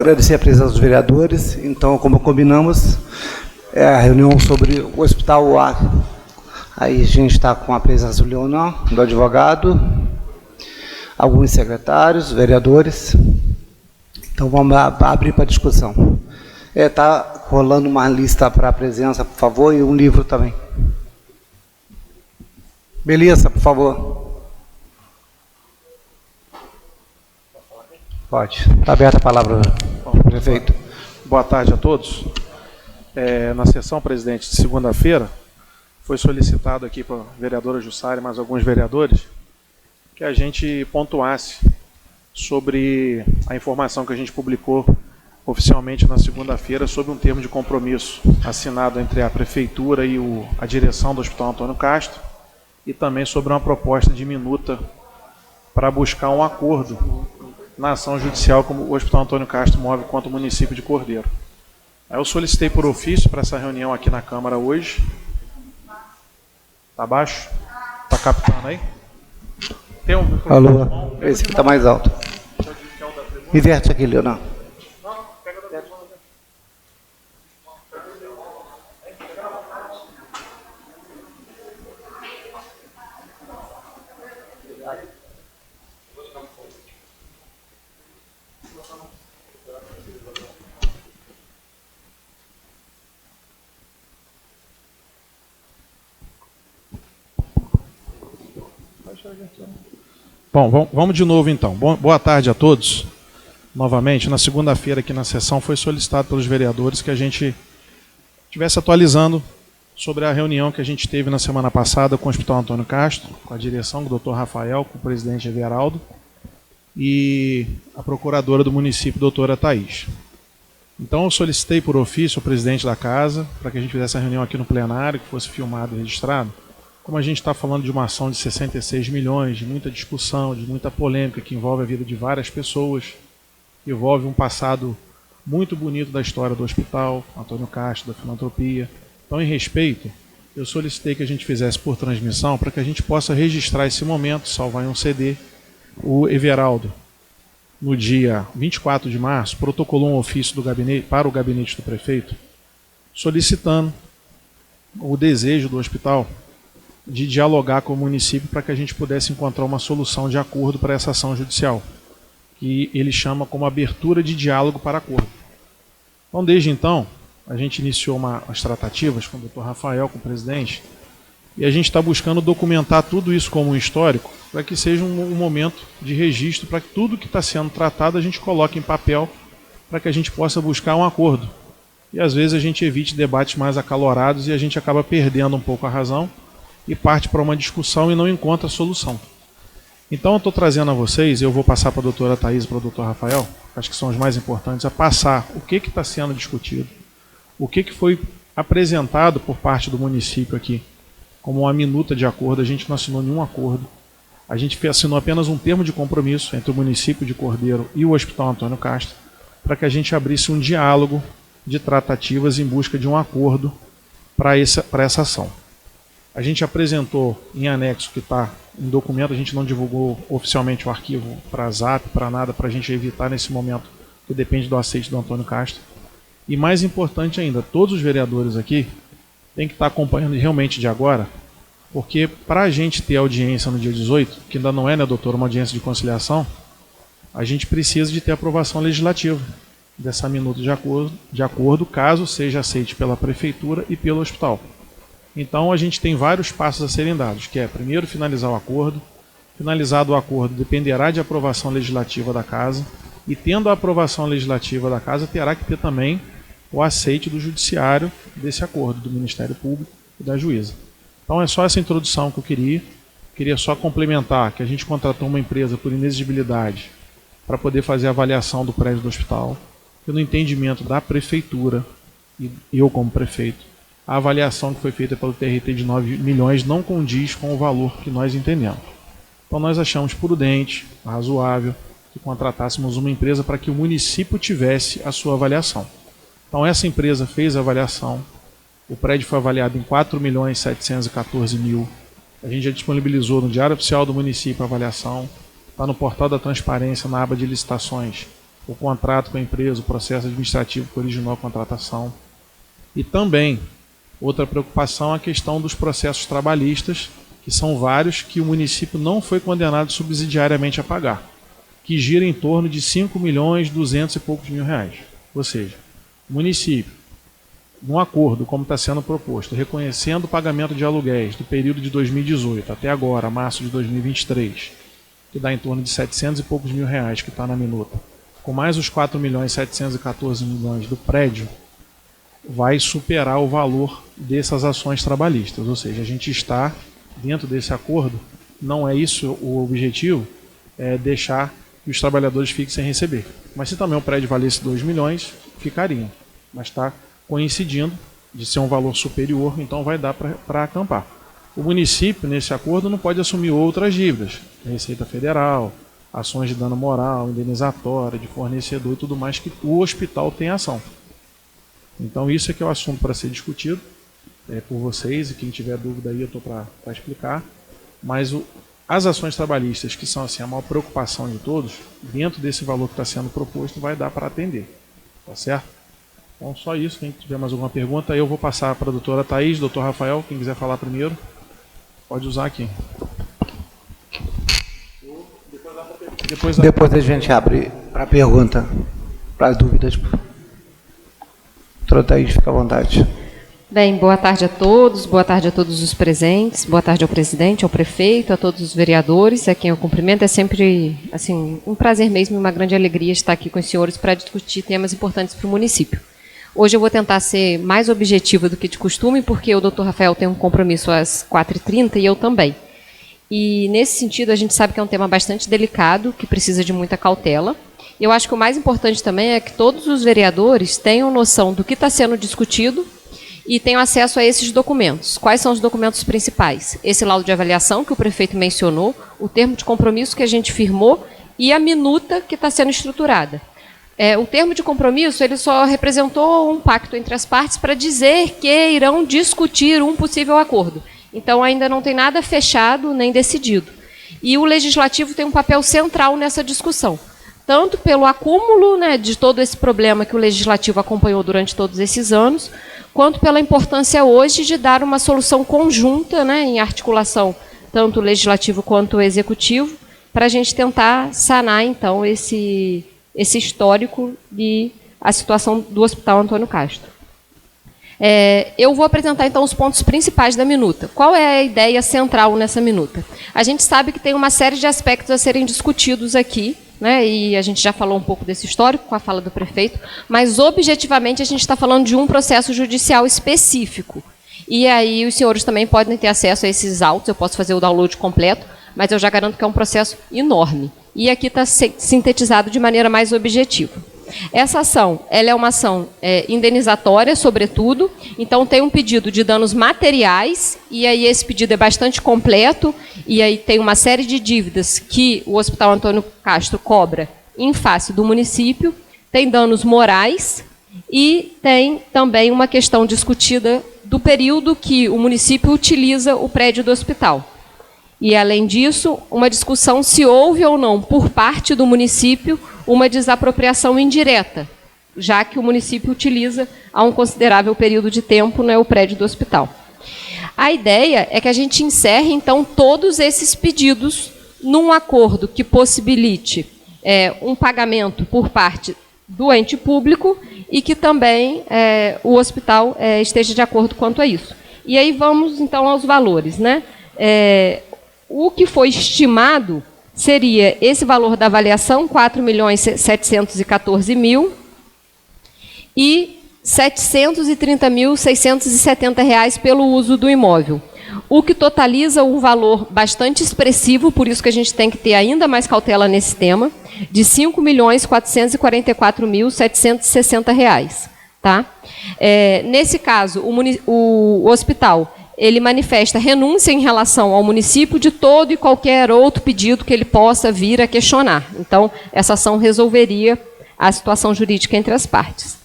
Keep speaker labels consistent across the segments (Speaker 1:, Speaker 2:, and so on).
Speaker 1: agradecer a presença dos vereadores. Então, como combinamos, é a reunião sobre o Hospital A. Aí a gente está com a presença do Leonor, do advogado, alguns secretários, vereadores. Então, vamos abrir para discussão. Está rolando uma lista para a presença, por favor, e um livro também. Melissa, por favor. Pode. Está aberta a palavra, prefeito.
Speaker 2: Boa tarde a todos. Na sessão, presidente, de segunda-feira, foi solicitado aqui para a vereadora Jussara e mais alguns vereadores que a gente pontuasse sobre a informação que a gente publicou oficialmente na segunda-feira sobre um termo de compromisso assinado entre a Prefeitura e a direção do Hospital Antônio Castro e também sobre uma proposta de minuta para buscar um acordo na ação judicial como o Hospital Antônio Castro move contra o município de Cordeiro. Aí eu solicitei por ofício para essa reunião aqui na Câmara hoje. Está abaixo? Está captando aí? Tem um...
Speaker 1: Alô, esse aqui está mais alto. Inverte aqui, Leonardo.
Speaker 2: Bom, vamos de novo então. Boa tarde a todos. Novamente, na segunda-feira aqui na sessão foi solicitado pelos vereadores que a gente estivesse atualizando sobre a reunião que a gente teve na semana passada com o Hospital Antônio Castro, com a direção do Dr. Rafael, com o presidente Everaldo e a procuradora do município, doutora Thaís. Então eu solicitei por ofício ao presidente da casa para que a gente fizesse a reunião aqui no plenário, que fosse filmado e registrado. Como a gente está falando de uma ação de 66 milhões, de muita discussão, de muita polêmica, que envolve a vida de várias pessoas, que envolve um passado muito bonito da história do hospital, Antônio Castro, da filantropia. Então, em respeito, eu solicitei que a gente fizesse por transmissão para que a gente possa registrar esse momento, salvar em um CD. O Everaldo, no dia 24 de março, protocolou um ofício do gabinete, para o gabinete do prefeito, solicitando o desejo do hospital de dialogar com o município para que a gente pudesse encontrar uma solução de acordo para essa ação judicial, que ele chama como abertura de diálogo para acordo. Então, desde então, a gente iniciou umas tratativas com o Dr. Rafael, com o presidente, e a gente está buscando documentar tudo isso como um histórico, para que seja um momento de registro, para que tudo que está sendo tratado a gente coloque em papel, para que a gente possa buscar um acordo. E às vezes a gente evite debates mais acalorados e a gente acaba perdendo um pouco a razão, e parte para uma discussão e não encontra solução. Então eu estou trazendo a vocês, eu vou passar para a doutora Thaís e para o doutor Rafael, acho que são os mais importantes, a passar o que está sendo discutido, o que foi apresentado por parte do município aqui, como uma minuta de acordo. A gente não assinou nenhum acordo, a gente assinou apenas um termo de compromisso entre o município de Cordeiro e o Hospital Antônio Castro, para que a gente abrisse um diálogo de tratativas em busca de um acordo para essa ação. A gente apresentou em anexo, que está em documento, a gente não divulgou oficialmente o arquivo para Zap, para nada, para a gente evitar nesse momento, que depende do aceite do Antônio Castro. E mais importante ainda, todos os vereadores aqui têm que estar acompanhando realmente de agora, porque para a gente ter audiência no dia 18, que ainda não é, né, doutor, uma audiência de conciliação, a gente precisa de ter aprovação legislativa dessa minuta de acordo, caso seja aceite pela Prefeitura e pelo hospital. Então a gente tem vários passos a serem dados, que é primeiro finalizar o acordo, finalizado o acordo dependerá de aprovação legislativa da casa, e tendo a aprovação legislativa da casa, terá que ter também o aceite do judiciário desse acordo, do Ministério Público e da juíza. Então é só essa introdução que eu queria só complementar que a gente contratou uma empresa por inexigibilidade para poder fazer a avaliação do prédio do hospital, e no entendimento da Prefeitura, e eu como prefeito, a avaliação que foi feita pelo TRT de 9 milhões não condiz com o valor que nós entendemos. Então nós achamos prudente, razoável, que contratássemos uma empresa para que o município tivesse a sua avaliação. Então essa empresa fez a avaliação, o prédio foi avaliado em 4.714.000, a gente já disponibilizou no Diário Oficial do município a avaliação, está no portal da transparência, na aba de licitações, o contrato com a empresa, o processo administrativo que originou a contratação. E também, outra preocupação é a questão dos processos trabalhistas, que são vários, que o município não foi condenado subsidiariamente a pagar, que gira em torno de 5.200.000 e poucos mil reais. Ou seja, o município, num acordo, como está sendo proposto, reconhecendo o pagamento de aluguéis do período de 2018 até agora, março de 2023, que dá em torno de 700 e poucos mil reais, que está na minuta, com mais os 4.714.000.000 do prédio, vai superar o valor dessas ações trabalhistas. Ou seja, a gente está dentro desse acordo, não é isso o objetivo, é deixar que os trabalhadores fiquem sem receber. Mas se também o prédio valesse 2 milhões, ficariam. Mas está coincidindo de ser um valor superior, então vai dar para acampar. O município, nesse acordo, não pode assumir outras dívidas, Receita Federal, ações de dano moral, indenizatória, de fornecedor e tudo mais que o hospital tem ação. Então isso é que é o assunto para ser discutido por vocês, e quem tiver dúvida aí eu estou para explicar. Mas as ações trabalhistas, que são assim, a maior preocupação de todos, dentro desse valor que está sendo proposto, vai dar para atender. Tá certo? Então só isso. Quem tiver mais alguma pergunta, eu vou passar para a doutora Thaís, doutor Rafael, quem quiser falar primeiro, pode usar aqui.
Speaker 1: Depois a gente abre para pergunta, para dúvidas. Doutora Thaís, fica à vontade.
Speaker 3: Bem, boa tarde a todos os presentes, boa tarde ao presidente, ao prefeito, a todos os vereadores, a quem eu cumprimento. É sempre assim, um prazer mesmo e uma grande alegria estar aqui com os senhores para discutir temas importantes para o município. Hoje eu vou tentar ser mais objetiva do que de costume, porque o doutor Rafael tem um compromisso às 4h30 e eu também. E, nesse sentido, a gente sabe que é um tema bastante delicado, que precisa de muita cautela. Eu acho que o mais importante também é que todos os vereadores tenham noção do que está sendo discutido e tenham acesso a esses documentos. Quais são os documentos principais? Esse laudo de avaliação que o prefeito mencionou, o termo de compromisso que a gente firmou e a minuta que está sendo estruturada. O termo de compromisso ele só representou um pacto entre as partes para dizer que irão discutir um possível acordo. Então, ainda não tem nada fechado nem decidido. E o Legislativo tem um papel central nessa discussão, tanto pelo acúmulo, né, de todo esse problema que o Legislativo acompanhou durante todos esses anos, quanto pela importância hoje de dar uma solução conjunta, né, em articulação, tanto o Legislativo quanto o Executivo, para a gente tentar sanar, então, esse histórico e a situação do Hospital Antônio Castro. Eu vou apresentar, então, os pontos principais da minuta. Qual é a ideia central nessa minuta? A gente sabe que tem uma série de aspectos a serem discutidos aqui, né, e a gente já falou um pouco desse histórico com a fala do prefeito, mas, objetivamente, a gente está falando de um processo judicial específico. E aí os senhores também podem ter acesso a esses autos, eu posso fazer o download completo, mas eu já garanto que é um processo enorme. E aqui está sintetizado de maneira mais objetiva. Essa ação, ela é uma ação indenizatória, sobretudo, então tem um pedido de danos materiais, e aí esse pedido é bastante completo, e aí tem uma série de dívidas que o Hospital Antônio Castro cobra em face do município, tem danos morais, e tem também uma questão discutida do período que o município utiliza o prédio do hospital. E, além disso, uma discussão se houve ou não, por parte do município, uma desapropriação indireta, já que o município utiliza há um considerável período de tempo, né, o prédio do hospital. A ideia é que a gente encerre, então, todos esses pedidos num acordo que possibilite um pagamento por parte do ente público e que também o hospital esteja de acordo quanto a isso. E aí vamos, então, aos valores, né? O que foi estimado seria esse valor da avaliação, 4.714.000 e R$ 730.670 pelo uso do imóvel, o que totaliza um valor bastante expressivo, por isso que a gente tem que ter ainda mais cautela nesse tema, de R$ 5.444.760. Tá? Nesse caso, o hospital ele manifesta renúncia em relação ao município de todo e qualquer outro pedido que ele possa vir a questionar. Então, essa ação resolveria a situação jurídica entre as partes.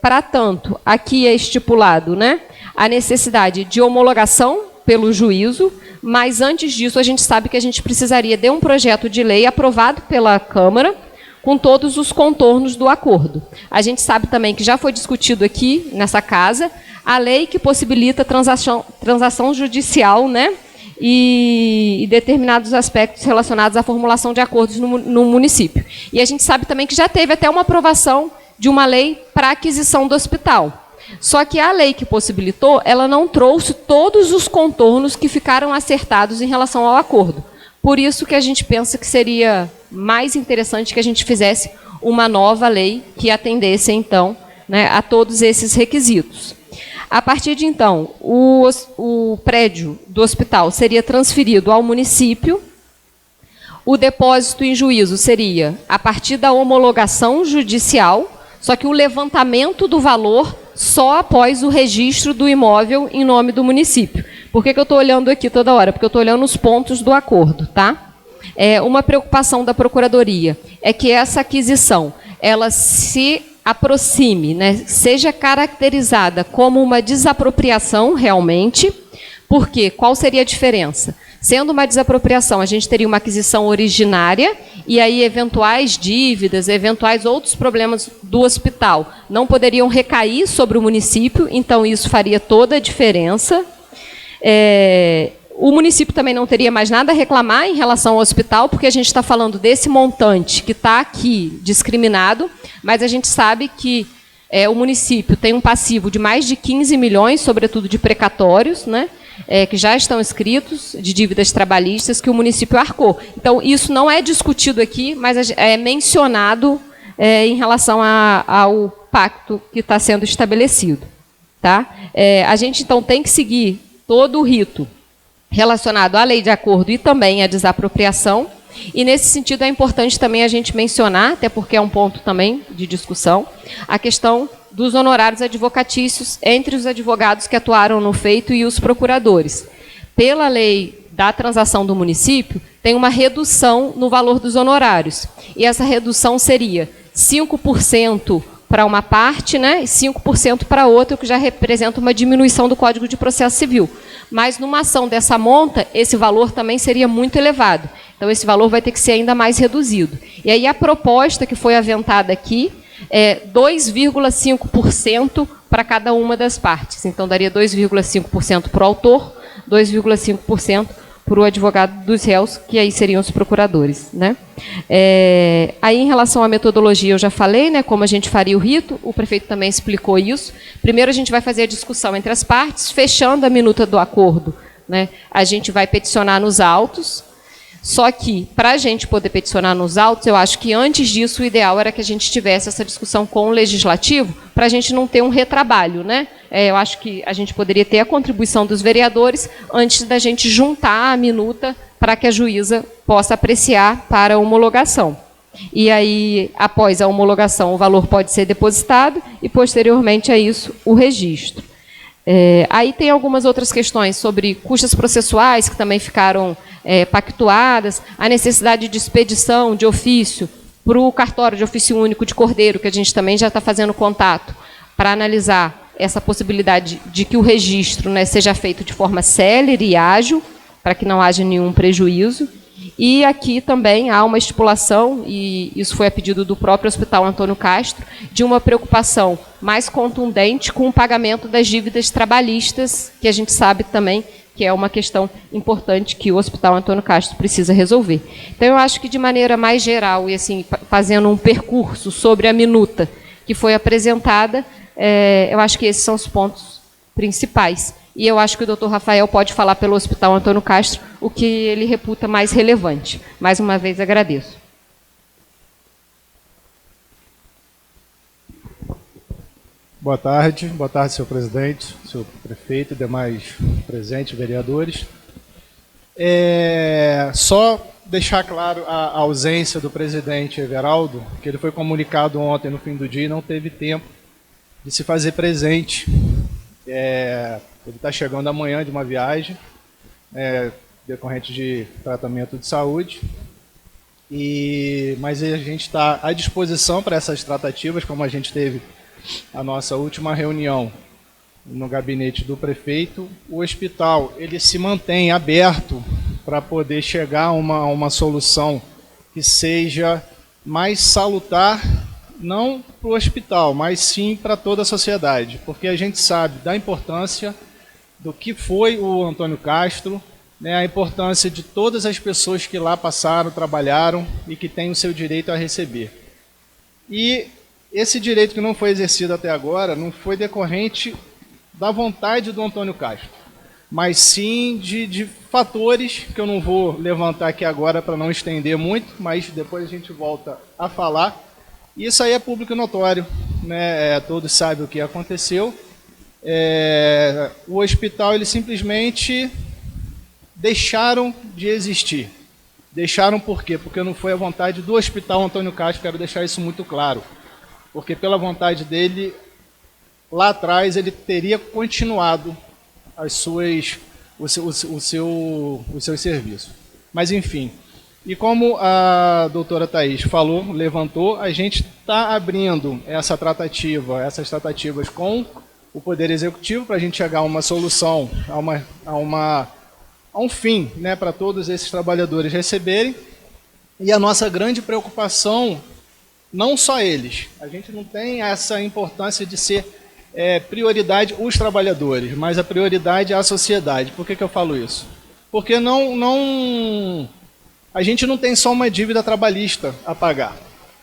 Speaker 3: Para tanto, aqui é estipulado, né, a necessidade de homologação pelo juízo, mas antes disso a gente sabe que a gente precisaria de um projeto de lei aprovado pela Câmara, com todos os contornos do acordo. A gente sabe também que já foi discutido aqui, nessa casa, a lei que possibilita transação judicial, né, e determinados aspectos relacionados à formulação de acordos no município. E a gente sabe também que já teve até uma aprovação de uma lei para aquisição do hospital. Só que a lei que possibilitou, ela não trouxe todos os contornos que ficaram acertados em relação ao acordo. Por isso que a gente pensa que seria mais interessante que a gente fizesse uma nova lei que atendesse, então, né, a todos esses requisitos. A partir de, então, o prédio do hospital seria transferido ao município. O depósito em juízo seria a partir da homologação judicial, só que o levantamento do valor só após o registro do imóvel em nome do município. Por que eu estou olhando aqui toda hora? Porque eu estou olhando os pontos do acordo, tá? Uma preocupação da Procuradoria é que essa aquisição ela se aproxime, né, seja caracterizada como uma desapropriação realmente. Por quê? Qual seria a diferença? Sendo uma desapropriação, a gente teria uma aquisição originária e aí eventuais dívidas, eventuais outros problemas do hospital não poderiam recair sobre o município, então isso faria toda a diferença. O município também não teria mais nada a reclamar em relação ao hospital, porque a gente está falando desse montante que está aqui discriminado, mas a gente sabe que o município tem um passivo de mais de 15 milhões, sobretudo de precatórios, né? Que já estão escritos, de dívidas trabalhistas, que o município arcou. Então, isso não é discutido aqui, mas é mencionado em relação ao pacto que está sendo estabelecido. Tá? A gente, então, tem que seguir todo o rito relacionado à lei de acordo e também à desapropriação. E, nesse sentido, é importante também a gente mencionar, até porque é um ponto também de discussão, a questão dos honorários advocatícios entre os advogados que atuaram no feito e os procuradores. Pela lei da transação do município, tem uma redução no valor dos honorários. E essa redução seria 5% para uma parte, né, e 5% para outra, o que já representa uma diminuição do Código de Processo Civil. Mas, numa ação dessa monta, esse valor também seria muito elevado. Então, esse valor vai ter que ser ainda mais reduzido. E aí, a proposta que foi aventada aqui é 2,5% para cada uma das partes. Então, daria 2,5% para o autor, 2,5% para o advogado dos réus, que aí seriam os procuradores. Né? Aí, em relação à metodologia, eu já falei, né, como a gente faria o rito, o prefeito também explicou isso. Primeiro, a gente vai fazer a discussão entre as partes, fechando a minuta do acordo, né, a gente vai peticionar nos autos. Só que, para a gente poder peticionar nos autos, eu acho que antes disso o ideal era que a gente tivesse essa discussão com o Legislativo, para a gente não ter um retrabalho. Né? Eu acho que a gente poderia ter a contribuição dos vereadores antes da gente juntar a minuta para que a juíza possa apreciar para a homologação. E aí, após a homologação, o valor pode ser depositado e, posteriormente a isso, o registro. Aí tem algumas outras questões sobre custas processuais que também ficaram pactuadas, a necessidade de expedição de ofício para o cartório de ofício único de Cordeiro, que a gente também já está fazendo contato, para analisar essa possibilidade de que o registro, né, seja feito de forma célere e ágil, para que não haja nenhum prejuízo. E aqui também há uma estipulação, e isso foi a pedido do próprio Hospital Antônio Castro, de uma preocupação mais contundente com o pagamento das dívidas trabalhistas, que a gente sabe também que é uma questão importante que o Hospital Antônio Castro precisa resolver. Então, eu acho que, de maneira mais geral, e assim, fazendo um percurso sobre a minuta que foi apresentada, eu acho que esses são os pontos principais. E eu acho que o doutor Rafael pode falar pelo Hospital Antônio Castro o que ele reputa mais relevante. Mais uma vez, agradeço.
Speaker 4: Boa tarde, senhor presidente, senhor prefeito, demais presentes, vereadores. Só deixar claro a ausência do presidente Everaldo, que ele foi comunicado ontem no fim do dia e não teve tempo de se fazer presente. Ele está chegando amanhã de uma viagem, decorrente de tratamento de saúde, mas a gente está à disposição para essas tratativas, como a gente teve a nossa última reunião no gabinete do prefeito. O hospital ele se mantém aberto para poder chegar a uma solução que seja mas salutar não para o hospital, mas sim para toda a sociedade, porque a gente sabe da importância do que foi o Antônio Castro, né, a importância de todas as pessoas que lá passaram, trabalharam e que têm o seu direito a receber. E esse direito que não foi exercido até agora não foi decorrente da vontade do Antônio Castro, mas sim de fatores que eu não vou levantar aqui agora para não estender muito, mas depois a gente volta a falar. Isso aí é público e notório, né? Todos sabem o que aconteceu. O hospital, eles simplesmente deixaram de existir. Deixaram por quê? Porque não foi a vontade do Hospital Antônio Castro, quero deixar isso muito claro. Porque pela vontade dele, lá atrás, ele teria continuado os seus serviços. Mas, enfim, e como a doutora Thaís falou, levantou, a gente está abrindo essas tratativas com o Poder Executivo para a gente chegar a uma solução, a um fim, né, para todos esses trabalhadores receberem. E a nossa grande preocupação, não só eles, a gente não tem essa importância de ser prioridade os trabalhadores, mas a prioridade é a sociedade. Por que eu falo isso? Porque a gente não tem só uma dívida trabalhista a pagar.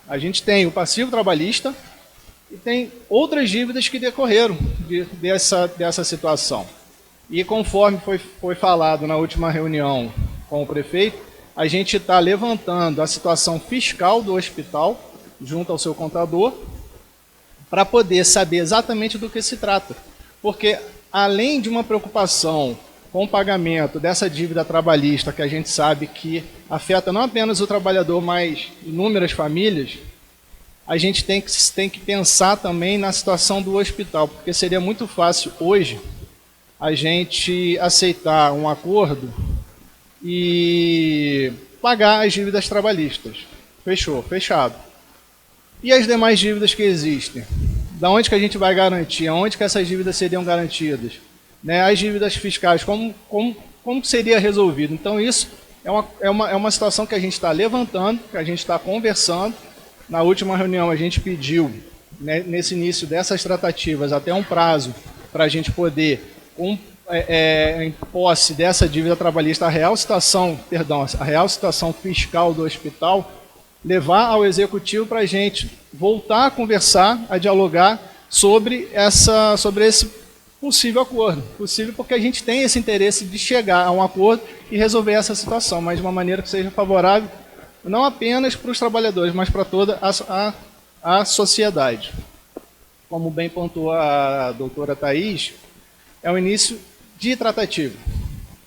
Speaker 4: A gente tem o passivo trabalhista e tem outras dívidas que decorreram dessa situação. E conforme foi falado na última reunião com o prefeito, a gente está levantando a situação fiscal do hospital junto ao seu contador para poder saber exatamente do que se trata. Porque além de uma preocupação com o pagamento dessa dívida trabalhista, que a gente sabe que afeta não apenas o trabalhador, mas inúmeras famílias, a gente tem que pensar também na situação do hospital, porque seria muito fácil hoje a gente aceitar um acordo e pagar as dívidas trabalhistas. Fechado. E as demais dívidas que existem? Da onde que a gente vai garantir? Aonde que essas dívidas seriam garantidas? Né? As dívidas fiscais, como seria resolvido? Então isso é uma situação que a gente está levantando, que a gente está conversando. Na última reunião a gente pediu, né, nesse início dessas tratativas, até um prazo para a gente poder, em posse dessa dívida trabalhista, a real situação fiscal do hospital, levar ao executivo para a gente voltar a conversar, a dialogar sobre esse possível acordo. Possível porque a gente tem esse interesse de chegar a um acordo e resolver essa situação, mas de uma maneira que seja favorável não apenas para os trabalhadores, mas para toda a sociedade. Como bem pontuou a doutora Thaís, é o início de tratativa.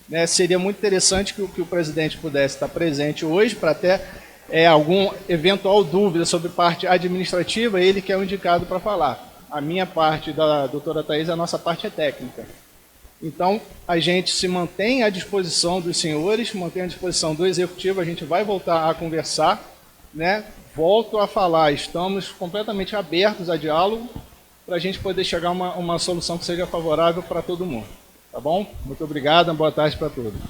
Speaker 4: Né? Seria muito interessante que o presidente pudesse estar presente hoje para até algum eventual dúvida sobre parte administrativa, ele que é o indicado para falar. A minha parte da doutora Thaís, a nossa parte é técnica. Então, a gente se mantém à disposição dos senhores, mantém à disposição do executivo, a gente vai voltar a conversar, né? Volto a falar, estamos completamente abertos a diálogo para a gente poder chegar a uma solução que seja favorável para todo mundo. Tá bom? Muito obrigado, boa tarde para todos.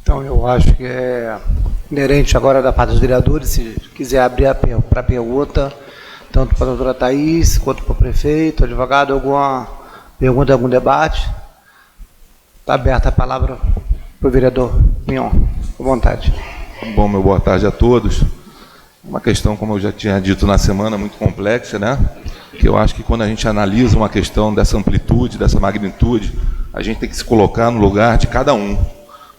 Speaker 1: Então, eu acho que é inerente agora da parte dos vereadores, se quiser abrir para pergunta, tanto para a doutora Thaís, quanto para o prefeito, advogado, alguma pergunta, algum debate? Está aberta a palavra para o vereador Mignon, à vontade.
Speaker 5: Bom, meu boa tarde a todos. Uma questão, como eu já tinha dito na semana, muito complexa, né? Que eu acho que quando a gente analisa uma questão dessa amplitude, dessa magnitude, a gente tem que se colocar no lugar de cada um.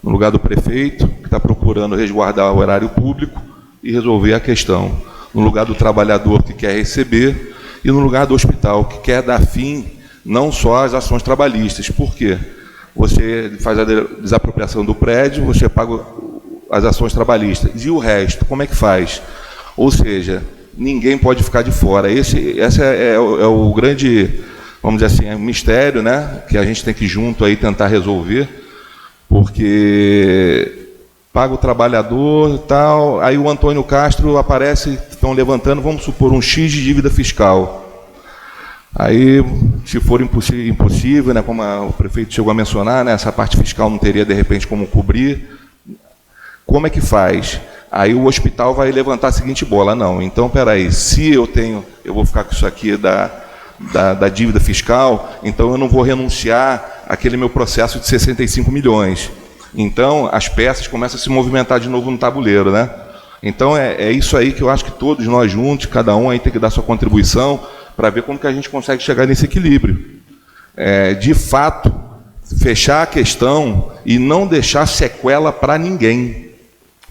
Speaker 5: No lugar do prefeito, que está procurando resguardar o erário público e resolver a questão. No lugar do trabalhador que quer receber e no lugar do hospital que quer dar fim não só às ações trabalhistas. Por quê? Você faz a desapropriação do prédio, você paga as ações trabalhistas. E o resto, como é que faz? Ou seja, ninguém pode ficar de fora. Esse é o grande, vamos dizer assim, mistério, né, que a gente tem que junto aí tentar resolver, porque paga o trabalhador e tal, aí o Antônio Castro aparece, estão levantando, vamos supor, um X de dívida fiscal. Aí, se for impossível, né, como o prefeito chegou a mencionar, né, essa parte fiscal não teria, de repente, como cobrir, como é que faz? Aí o hospital vai levantar a seguinte bola, não, então, peraí, se eu vou ficar com isso aqui da dívida fiscal, então eu não vou renunciar àquele meu processo de 65 milhões. Então, as peças começam a se movimentar de novo no tabuleiro, né? Então, é isso aí que eu acho que todos nós juntos, cada um aí tem que dar sua contribuição para ver como que a gente consegue chegar nesse equilíbrio. De fato, fechar a questão e não deixar sequela para ninguém.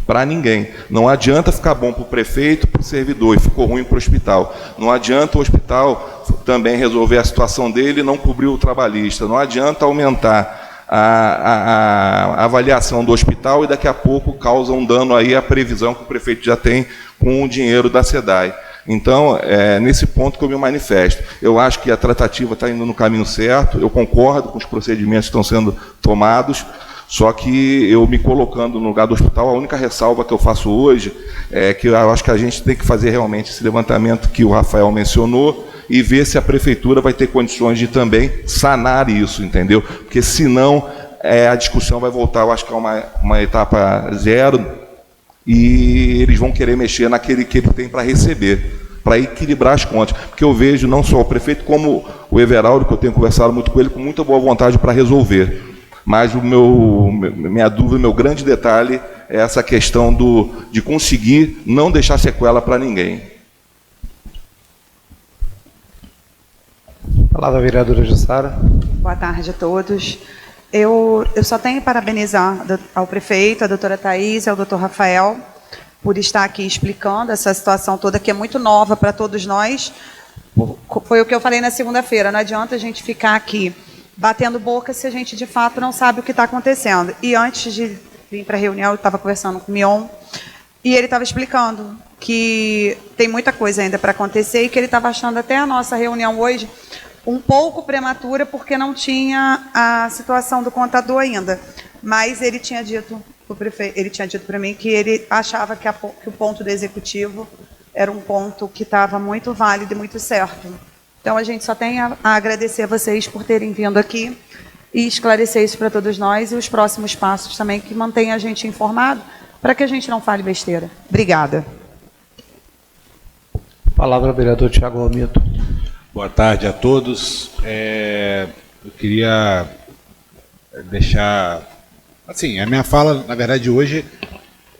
Speaker 5: Para ninguém. Não adianta ficar bom para o prefeito, para o servidor, e ficou ruim para o hospital. Não adianta o hospital também resolver a situação dele e não cobrir o trabalhista. Não adianta aumentar a avaliação do hospital e daqui a pouco causa um dano aí à previsão que o prefeito já tem com o dinheiro da SEDAI. Então, nesse ponto que eu me manifesto. Eu acho que a tratativa está indo no caminho certo, eu concordo com os procedimentos que estão sendo tomados, só que eu me colocando no lugar do hospital, a única ressalva que eu faço hoje é que eu acho que a gente tem que fazer realmente esse levantamento que o Rafael mencionou e ver se a prefeitura vai ter condições de também sanar isso, entendeu? Porque senão a discussão vai voltar, eu acho que é uma etapa zero, e eles vão querer mexer naquele que ele tem para receber, para equilibrar as contas. Porque eu vejo não só o prefeito, como o Everaldo, que eu tenho conversado muito com ele, com muita boa vontade para resolver. Mas minha dúvida, meu grande detalhe é essa questão de conseguir não deixar sequela para ninguém.
Speaker 1: Palavra a vereadora Jussara.
Speaker 6: Boa tarde a todos. Eu só tenho que parabenizar ao prefeito, à doutora Thaís e ao doutor Rafael por estar aqui explicando essa situação toda, que é muito nova para todos nós. Foi o que eu falei na segunda-feira, não adianta a gente ficar aqui batendo boca se a gente, de fato, não sabe o que está acontecendo. E antes de vir para a reunião, eu estava conversando com o Mion, e ele estava explicando que tem muita coisa ainda para acontecer e que ele estava achando até a nossa reunião hoje um pouco prematura, porque não tinha a situação do contador ainda. Mas ele tinha dito para mim que ele achava que o ponto do executivo era um ponto que estava muito válido e muito certo. Então, a gente só tem a agradecer a vocês por terem vindo aqui e esclarecer isso para todos nós, e os próximos passos também, que mantêm a gente informado, para que a gente não fale besteira. Obrigada.
Speaker 1: Palavra ao vereador Tiago Almito.
Speaker 7: Boa tarde a todos. Eu queria deixar... Assim, a minha fala, na verdade, hoje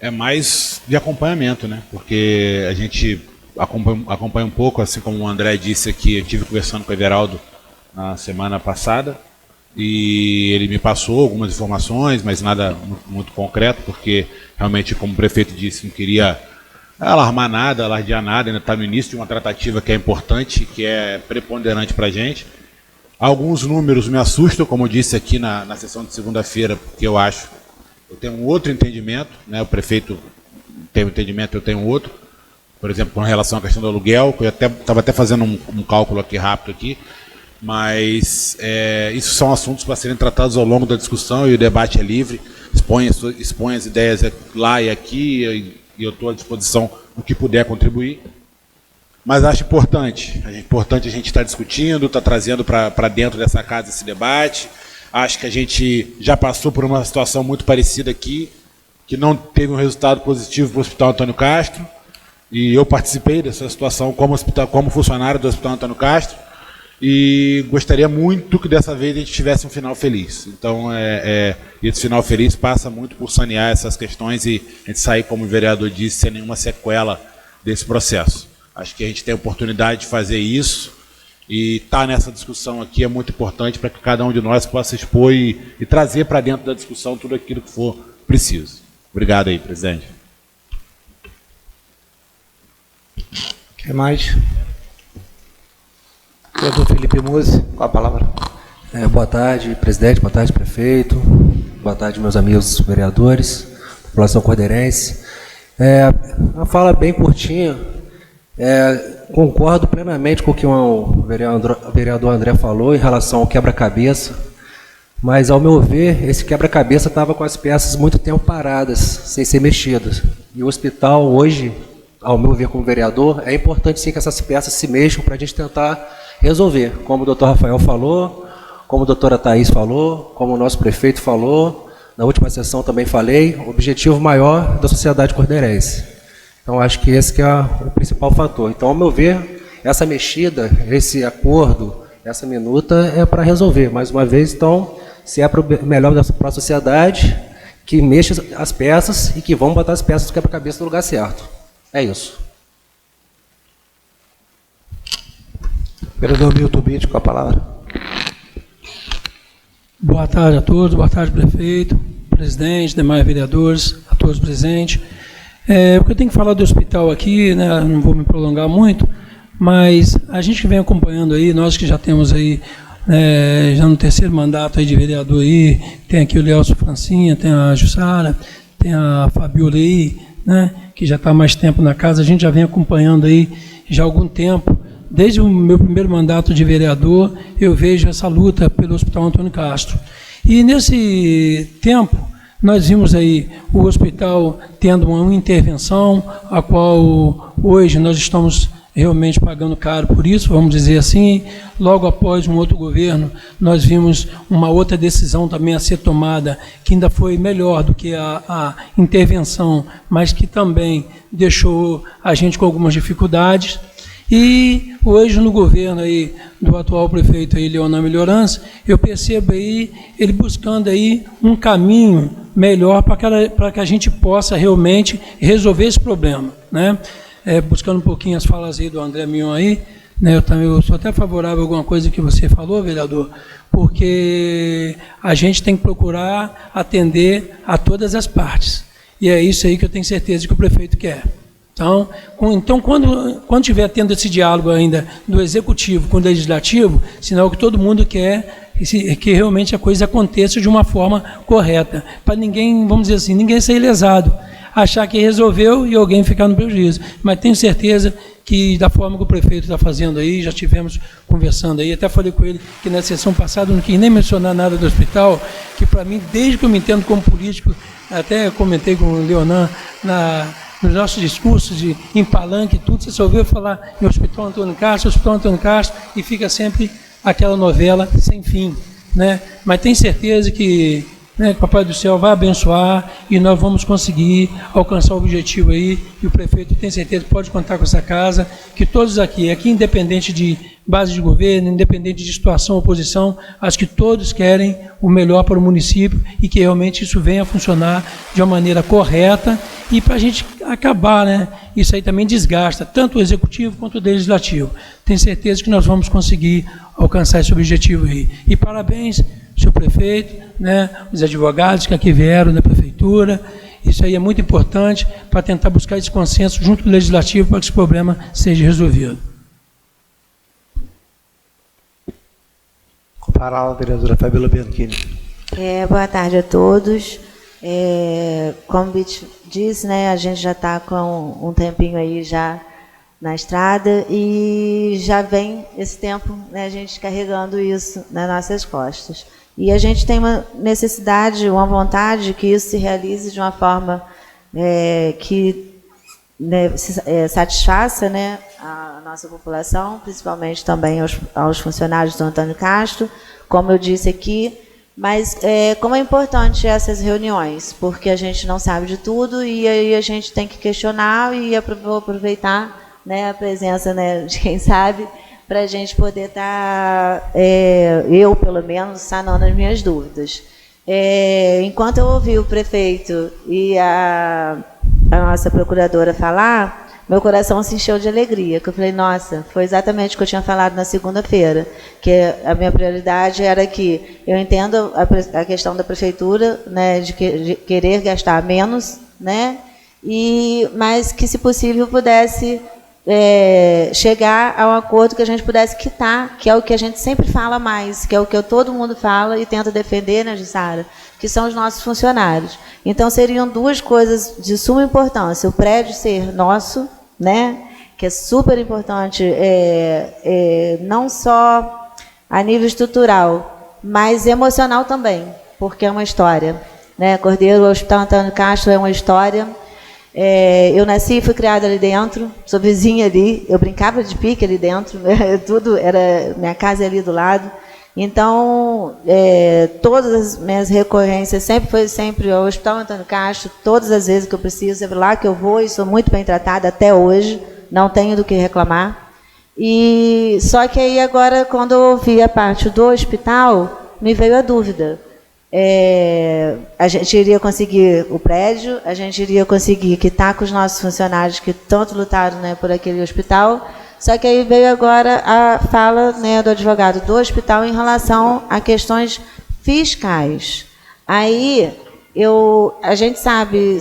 Speaker 7: é mais de acompanhamento, né? Porque a gente acompanha um pouco, assim como o André disse aqui, eu estive conversando com o Everaldo na semana passada, e ele me passou algumas informações, mas nada muito concreto, porque realmente, como o prefeito disse, não queria alarmar nada, alardear nada, ainda está no início de uma tratativa que é importante, que é preponderante para a gente. Alguns números me assustam, como eu disse aqui na sessão de segunda-feira, porque eu tenho um outro entendimento, né? O prefeito tem um entendimento, eu tenho outro. Por exemplo, com relação à questão do aluguel, que eu estava até fazendo um cálculo aqui rápido aqui, mas isso são assuntos para serem tratados ao longo da discussão, e o debate é livre, expõe as ideias lá e aqui, e eu estou à disposição no que puder contribuir. Mas acho importante a gente estar discutindo, estar trazendo para dentro dessa casa esse debate. Acho que a gente já passou por uma situação muito parecida aqui, que não teve um resultado positivo para o Hospital Antônio Castro, e eu participei dessa situação como funcionário do Hospital Antônio Castro, e gostaria muito que dessa vez a gente tivesse um final feliz. Então, esse final feliz passa muito por sanear essas questões e a gente sair, como o vereador disse, sem nenhuma sequela desse processo. Acho que a gente tem a oportunidade de fazer isso, e estar nessa discussão aqui é muito importante para que cada um de nós possa expor e trazer para dentro da discussão tudo aquilo que for preciso. Obrigado aí, presidente.
Speaker 1: Quer mais? Vereador Felipe Musi, com a palavra.
Speaker 8: Boa tarde, presidente, boa tarde, prefeito, boa tarde, meus amigos vereadores, população cordeirense. Uma fala bem curtinha, concordo plenamente com o que o vereador André falou em relação ao quebra-cabeça, mas, ao meu ver, esse quebra-cabeça estava com as peças muito tempo paradas, sem ser mexidas. E o hospital, hoje, ao meu ver como vereador, é importante sim que essas peças se mexam para a gente tentar resolver, como o doutor Rafael falou, como a doutora Thaís falou, como o nosso prefeito falou, na última sessão também falei, o objetivo maior da sociedade cordeirense. Então, acho que esse que é o principal fator. Então, ao meu ver, essa mexida, esse acordo, essa minuta é para resolver. Mais uma vez, então, se é para o melhor para a sociedade, que mexa as peças e que vão botar as peças do quebra-cabeça no lugar certo. É isso.
Speaker 1: Vereador Milton Bitt, com a palavra.
Speaker 9: Boa tarde a todos, boa tarde, prefeito, presidente, demais vereadores, a todos presentes. O que eu tenho que falar do hospital aqui, né, não vou me prolongar muito, mas a gente que vem acompanhando aí, nós que já temos aí, já no terceiro mandato aí de vereador aí, tem aqui o Leelso Francinha, tem a Jussara, tem a Fabiola aí, né, que já está há mais tempo na casa, a gente já vem acompanhando aí já há algum tempo. Desde o meu primeiro mandato de vereador, eu vejo essa luta pelo Hospital Antônio Castro. E nesse tempo, nós vimos aí o hospital tendo uma intervenção, a qual hoje nós estamos realmente pagando caro por isso, vamos dizer assim. Logo após um outro governo, nós vimos uma outra decisão também a ser tomada, que ainda foi melhor do que a intervenção, mas que também deixou a gente com algumas dificuldades. E hoje no governo aí do atual prefeito aí, Leonan Melhorança, eu percebo aí ele buscando aí um caminho melhor para que a gente possa realmente resolver esse problema, né? Buscando um pouquinho as falas aí do André Mion aí, né? Eu sou até favorável a alguma coisa que você falou, vereador, porque a gente tem que procurar atender a todas as partes. E é isso aí que eu tenho certeza que o prefeito quer. Então quando estiver tendo esse diálogo ainda do executivo com o legislativo, sinal que todo mundo quer que realmente a coisa aconteça de uma forma correta, para ninguém, vamos dizer assim, ninguém sair lesado, achar que resolveu e alguém ficar no prejuízo. Mas tenho certeza que da forma que o prefeito está fazendo aí, já estivemos conversando aí, até falei com ele que na sessão passada não quis nem mencionar nada do hospital, que para mim, desde que eu me entendo como político, até comentei com o Leonan nos nossos discursos em palanque e tudo, você só ouviu falar em Hospital Antônio Castro, e fica sempre aquela novela sem fim, né? Mas tenho certeza que, né, que o Papai do Céu vai abençoar e nós vamos conseguir alcançar o objetivo aí, e o prefeito tem certeza que pode contar com essa casa, que todos aqui independente de base de governo, independente de situação ou oposição, acho que todos querem o melhor para o município e que realmente isso venha a funcionar de uma maneira correta e para a gente acabar, né? Isso aí também desgasta tanto o executivo quanto o legislativo. Tenho certeza que nós vamos conseguir alcançar esse objetivo aí. E parabéns, senhor prefeito, né, os advogados que aqui vieram da prefeitura. Isso aí é muito importante para tentar buscar esse consenso junto com o legislativo para que esse problema seja resolvido.
Speaker 1: Com a palavra, a vereadora Fabiola Bianchini.
Speaker 10: Boa tarde a todos. Como o Bitt disse, né, a gente já está com um tempinho aí já na estrada e já vem esse tempo, né, a gente carregando isso nas nossas costas. E a gente tem uma necessidade, uma vontade que isso se realize de uma forma que, né, satisfaça, né, a nossa população, principalmente também aos funcionários do Antônio Castro, como eu disse aqui. Mas como é importante essas reuniões, porque a gente não sabe de tudo e aí a gente tem que questionar e vou aproveitar, né, a presença, né, de quem sabe, para a gente poder estar, eu pelo menos, sanando as minhas dúvidas. Enquanto eu ouvi o prefeito e a nossa procuradora falar, meu coração se encheu de alegria, que eu falei, nossa, foi exatamente o que eu tinha falado na segunda-feira, que a minha prioridade era que eu entendo a questão da prefeitura, né, de querer gastar menos, né, mas que, se possível, pudesse chegar a um acordo que a gente pudesse quitar, que é o que a gente sempre fala mais, que é o que todo mundo fala e tenta defender, né, Jussara, que são os nossos funcionários. Então, seriam duas coisas de suma importância. O prédio ser nosso, né, que é super importante, não só a nível estrutural, mas emocional também, porque é uma história, né? Cordeiro, o Hospital Antônio Castro é uma história. Eu nasci e fui criada ali dentro, sou vizinha ali, eu brincava de pique ali dentro, tudo era, minha casa é ali do lado. Então, todas as minhas recorrências sempre ao Hospital Antônio Castro, todas as vezes que eu preciso, é lá que eu vou e sou muito bem tratada até hoje, não tenho do que reclamar. E só que aí agora, quando eu ouvi a parte do hospital, me veio a dúvida. A gente iria conseguir o prédio, a gente iria conseguir quitar com os nossos funcionários que tanto lutaram, né, por aquele hospital. Só que aí veio agora a fala, né, do advogado do hospital em relação a questões fiscais. Aí a gente sabe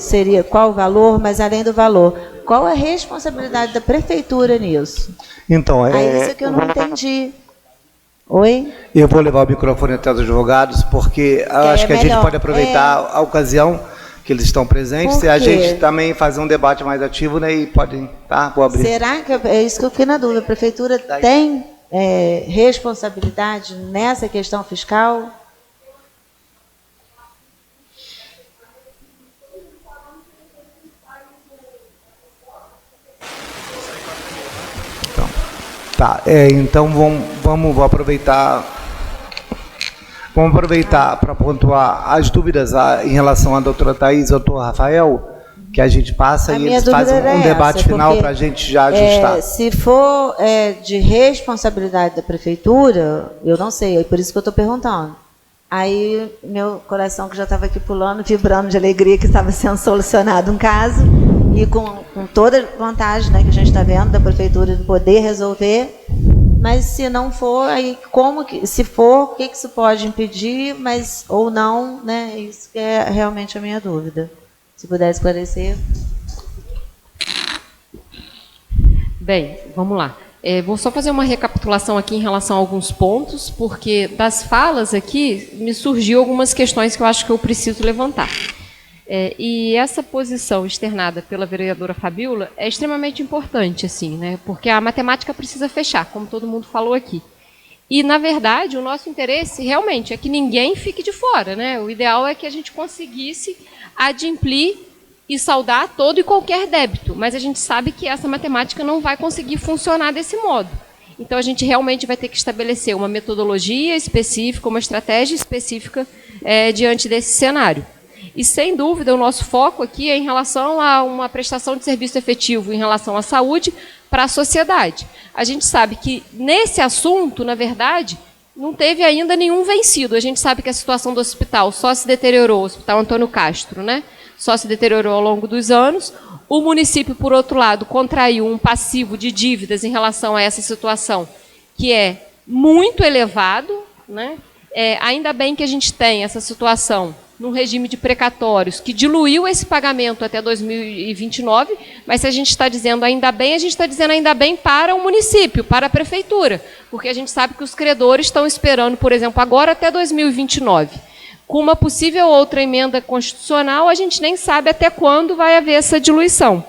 Speaker 10: qual o valor, mas além do valor, qual a responsabilidade da prefeitura nisso?
Speaker 1: Então,
Speaker 10: isso que eu não entendi. Oi?
Speaker 1: Eu vou levar o microfone até os advogados, porque acho que a gente pode aproveitar a ocasião que eles estão presentes e a gente também fazer um debate mais ativo, né? E podem, tá? Vou abrir.
Speaker 10: Será que é isso que eu fiquei na dúvida? A prefeitura tem responsabilidade nessa questão fiscal?
Speaker 1: Tá, então vamos aproveitar para pontuar as dúvidas em relação à doutora Thaís e ao doutor Rafael, que a gente passa e eles fazem um debate final para a gente já ajustar.
Speaker 10: Se for de responsabilidade da prefeitura, eu não sei, é por isso que eu estou perguntando. Aí meu coração, que já estava aqui pulando, vibrando de alegria que estava sendo solucionado um caso, e com toda a vantagem, né, que a gente está vendo da prefeitura de poder resolver, mas se não for, aí se for, o que isso pode impedir, mas ou não, né? Isso que é realmente a minha dúvida. Se puder esclarecer.
Speaker 3: Bem, vamos lá. Vou só fazer uma recapitulação aqui em relação a alguns pontos, porque das falas aqui me surgiu algumas questões que eu acho que eu preciso levantar. E essa posição externada pela vereadora Fabíola é extremamente importante, assim, né? Porque a matemática precisa fechar, como todo mundo falou aqui. E, na verdade, o nosso interesse realmente é que ninguém fique de fora, né? O ideal é que a gente conseguisse adimplir e saldar todo e qualquer débito, mas a gente sabe que essa matemática não vai conseguir funcionar desse modo. Então, a gente realmente vai ter que estabelecer uma metodologia específica, uma estratégia específica diante desse cenário. E, sem dúvida, o nosso foco aqui é em relação a uma prestação de serviço efetivo em relação à saúde para a sociedade. A gente sabe que, nesse assunto, na verdade, não teve ainda nenhum vencido. A gente sabe que a situação do hospital só se deteriorou, o Hospital Antônio Castro, né? Só se deteriorou ao longo dos anos. O município, por outro lado, contraiu um passivo de dívidas em relação a essa situação, que é muito elevado, né? Ainda bem que a gente tem essa situação num regime de precatórios, que diluiu esse pagamento até 2029, mas se a gente está dizendo ainda bem, a gente está dizendo ainda bem para o município, para a prefeitura, porque a gente sabe que os credores estão esperando, por exemplo, agora até 2029. Com uma possível outra emenda constitucional, a gente nem sabe até quando vai haver essa diluição.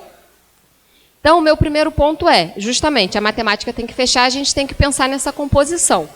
Speaker 3: Então, o meu primeiro ponto é, justamente, a matemática tem que fechar, a gente tem que pensar nessa composição.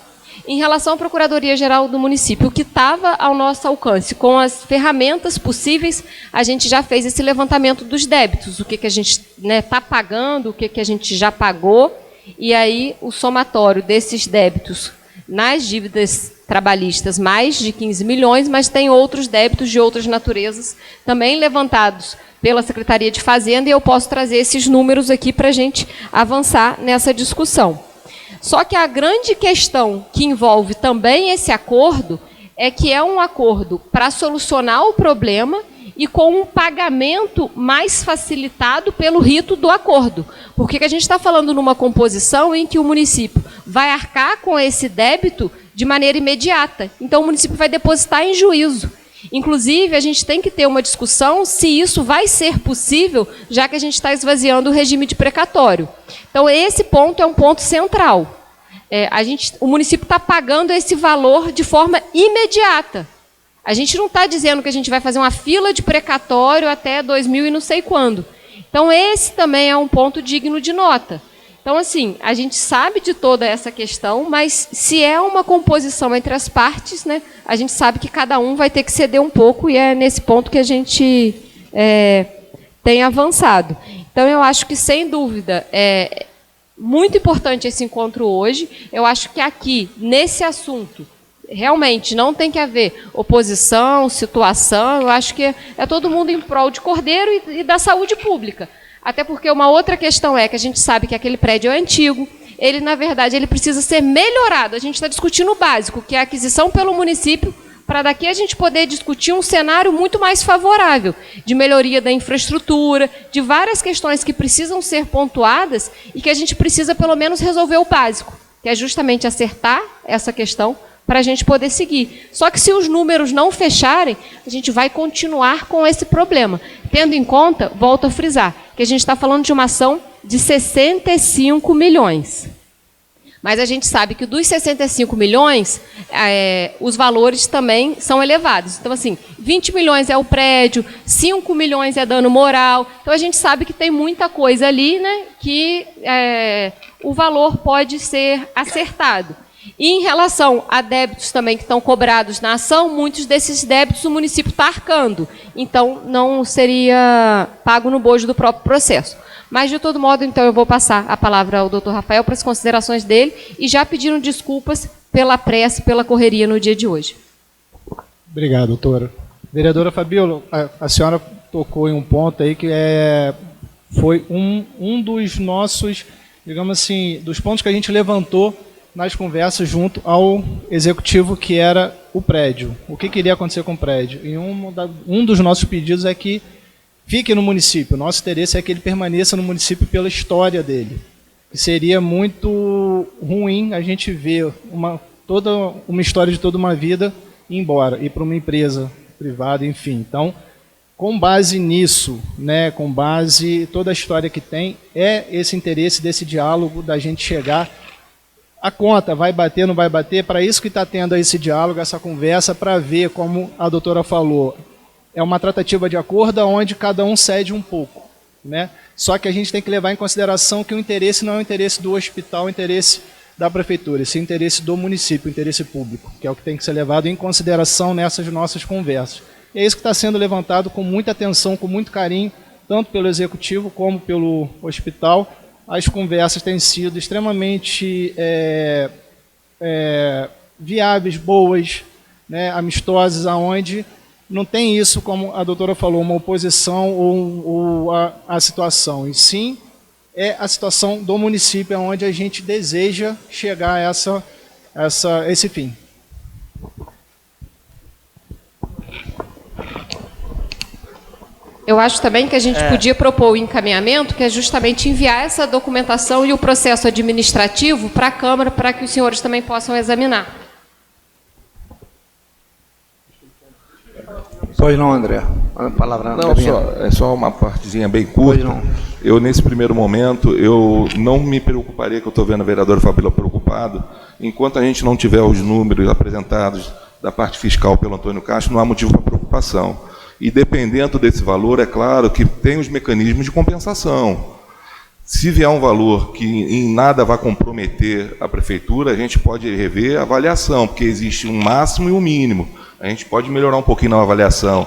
Speaker 3: Em relação à Procuradoria-Geral do município, o que estava ao nosso alcance, com as ferramentas possíveis, a gente já fez esse levantamento dos débitos, o que a gente está pagando, o que a gente já pagou, e aí o somatório desses débitos nas dívidas trabalhistas, mais de 15 milhões, mas tem outros débitos de outras naturezas também levantados pela Secretaria de Fazenda, e eu posso trazer esses números aqui para a gente avançar nessa discussão. Só que a grande questão que envolve também esse acordo é que é um acordo para solucionar o problema e com um pagamento mais facilitado pelo rito do acordo. Porque a gente está falando numa composição em que o município vai arcar com esse débito de maneira imediata. Então, o município vai depositar em juízo. Inclusive, a gente tem que ter uma discussão se isso vai ser possível, já que a gente está esvaziando o regime de precatório. Então, esse ponto é um ponto central. O município está pagando esse valor de forma imediata. A gente não está dizendo que a gente vai fazer uma fila de precatório até 2000 e não sei quando. Então, esse também é um ponto digno de nota. Então, assim, a gente sabe de toda essa questão, mas se é uma composição entre as partes, né, a gente sabe que cada um vai ter que ceder um pouco, e é nesse ponto que a gente tem avançado. Então, eu acho que, sem dúvida, é muito importante esse encontro hoje. Eu acho que aqui, nesse assunto, realmente não tem que haver oposição, situação. Eu acho que é todo mundo em prol de Cordeiro e da saúde pública. Até porque uma outra questão é que a gente sabe que aquele prédio é antigo. Ele, na verdade, ele precisa ser melhorado. A gente está discutindo o básico, que é a aquisição pelo município, para daqui a gente poder discutir um cenário muito mais favorável, de melhoria da infraestrutura, de várias questões que precisam ser pontuadas e que a gente precisa, pelo menos, resolver o básico, que é justamente acertar essa questão para a gente poder seguir. Só que se os números não fecharem, a gente vai continuar com esse problema. Tendo em conta, volto a frisar, que a gente está falando de uma ação de 65 milhões. Mas a gente sabe que dos 65 milhões, os valores também são elevados. Então, assim, 20 milhões é o prédio, 5 milhões é dano moral. Então, a gente sabe que tem muita coisa ali, né, que o valor pode ser acertado. E em relação a débitos também que estão cobrados na ação, muitos desses débitos o município está arcando. Então, não seria pago no bojo do próprio processo. Mas, de todo modo, então, eu vou passar a palavra ao doutor Rafael para as considerações dele e já pedindo desculpas pela pressa, pela correria no dia de hoje.
Speaker 4: Obrigado, doutora. Vereadora Fabíola, a senhora tocou em um ponto aí que foi um dos nossos, digamos assim, dos pontos que a gente levantou nas conversas junto ao executivo, que era o prédio. O que iria acontecer com o prédio? E um dos nossos pedidos é que fique no município. Nosso interesse é que ele permaneça no município pela história dele. E seria muito ruim a gente ver toda uma história de toda uma vida ir embora, ir para uma empresa privada, enfim. Então, com base nisso, né, com base toda a história que tem, é esse interesse desse diálogo da gente chegar. A conta vai bater, não vai bater? Para isso que está tendo esse diálogo, essa conversa, para ver, como a doutora falou, é uma tratativa de acordo onde cada um cede um pouco, né? Só que a gente tem que levar em consideração que o interesse não é o interesse do hospital, o interesse da prefeitura, esse é o interesse do município, o interesse público, que é o que tem que ser levado em consideração nessas nossas conversas. E é isso que está sendo levantado com muita atenção, com muito carinho, tanto pelo executivo como pelo hospital. As conversas têm sido extremamente viáveis, boas, né, amistosas, aonde não tem isso, como a doutora falou, uma oposição ou a situação. E sim, é a situação do município, onde a gente deseja chegar a esse fim.
Speaker 3: Eu acho também que a gente podia propor o encaminhamento, que é justamente enviar essa documentação e o processo administrativo para a Câmara, para que os senhores também possam examinar.
Speaker 1: Pois não, André. A palavra
Speaker 5: não, é só uma partezinha bem curta. Eu, nesse primeiro momento, eu não me preocuparia, que eu estou vendo a vereadora Fabíola preocupado, enquanto a gente não tiver os números apresentados da parte fiscal pelo Antônio Castro, não há motivo para preocupação. E dependendo desse valor, é claro que tem os mecanismos de compensação. Se vier um valor que em nada vai comprometer a prefeitura, a gente pode rever a avaliação, porque existe um máximo e um mínimo. A gente pode melhorar um pouquinho na avaliação.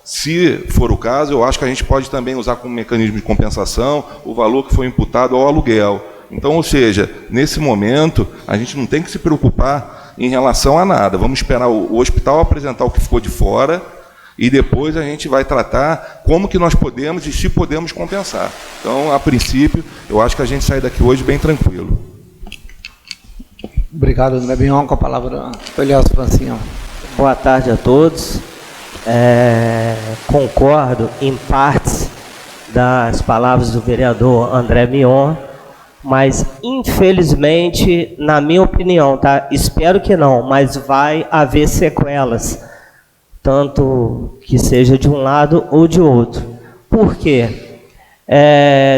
Speaker 5: Se for o caso, eu acho que a gente pode também usar como mecanismo de compensação o valor que foi imputado ao aluguel. Então, ou seja, nesse momento, a gente não tem que se preocupar em relação a nada. Vamos esperar o hospital apresentar o que ficou de fora e depois a gente vai tratar como que nós podemos e se podemos compensar. Então, a princípio, eu acho que a gente sai daqui hoje bem tranquilo.
Speaker 1: Obrigado, André Bion. Com a palavra, Elias Francinho.
Speaker 11: Boa tarde a todos. Concordo em partes das palavras do vereador André Mion, mas infelizmente, na minha opinião, tá? Espero que não, mas vai haver sequelas, tanto que seja de um lado ou de outro. Por quê?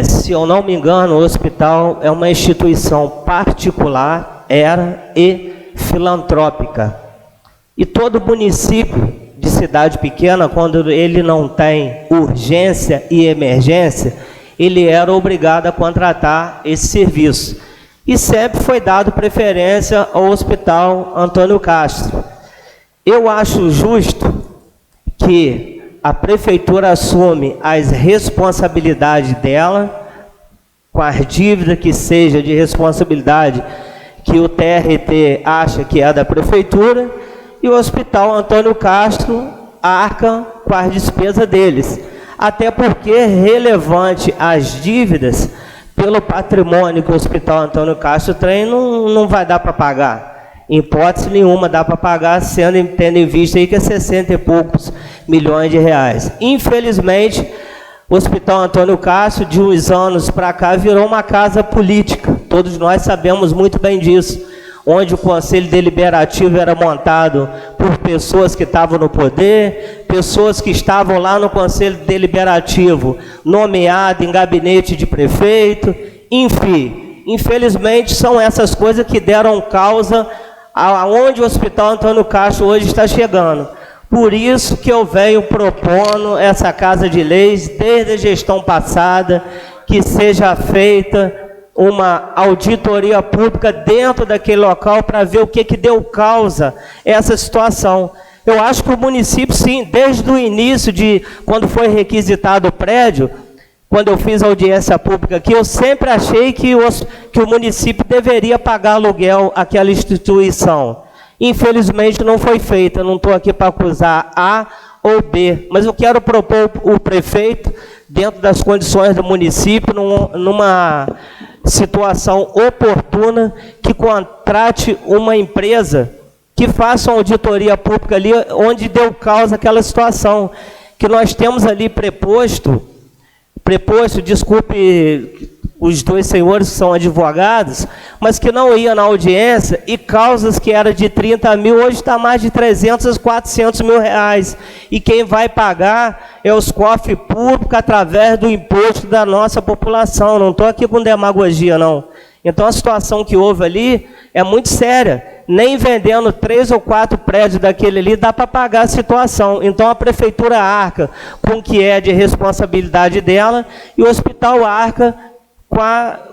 Speaker 11: Se eu não me engano, o hospital é uma instituição particular, e filantrópica. E todo município de cidade pequena, quando ele não tem urgência e emergência, ele era obrigado a contratar esse serviço. E sempre foi dado preferência ao Hospital Antônio Castro. Eu acho justo que a prefeitura assume as responsabilidades dela, com as dívidas que seja de responsabilidade que o TRT acha que é da prefeitura, e o Hospital Antônio Castro arca com as despesas deles. Até porque é relevante as dívidas pelo patrimônio que o Hospital Antônio Castro tem, não vai dar para pagar. Em hipótese nenhuma dá para pagar, tendo em vista aí que é 60 e poucos milhões de reais. Infelizmente, o Hospital Antônio Castro, de uns anos para cá, virou uma casa política. Todos nós sabemos muito bem disso. Onde o Conselho Deliberativo era montado por pessoas que estavam no poder, pessoas que estavam lá no Conselho Deliberativo, nomeado em gabinete de prefeito, enfim. Infelizmente, são essas coisas que deram causa aonde o Hospital Antônio Castro hoje está chegando. Por isso que eu venho propondo essa Casa de Leis, desde a gestão passada, que seja feita uma auditoria pública dentro daquele local para ver o que deu causa a essa situação. Eu acho que o município, sim, desde o início de quando foi requisitado o prédio, quando eu fiz a audiência pública aqui, eu sempre achei que o município deveria pagar aluguel àquela instituição. Infelizmente não foi feito. Eu não estou aqui para acusar A ou B, mas eu quero propor o prefeito, dentro das condições do município, numa situação oportuna, que contrate uma empresa que faça uma auditoria pública ali, onde deu causa àquela situação. Que nós temos ali preposto, desculpe os dois senhores que são advogados, mas que não ia na audiência, e causas que eram de 30 mil, hoje está mais de 300 a 400 mil reais. E quem vai pagar é os cofres públicos através do imposto da nossa população. Não estou aqui com demagogia, não. Então a situação que houve ali é muito séria. Nem vendendo 3 ou 4 prédios daquele ali dá para pagar a situação. Então a prefeitura arca com o que é de responsabilidade dela, e o hospital arca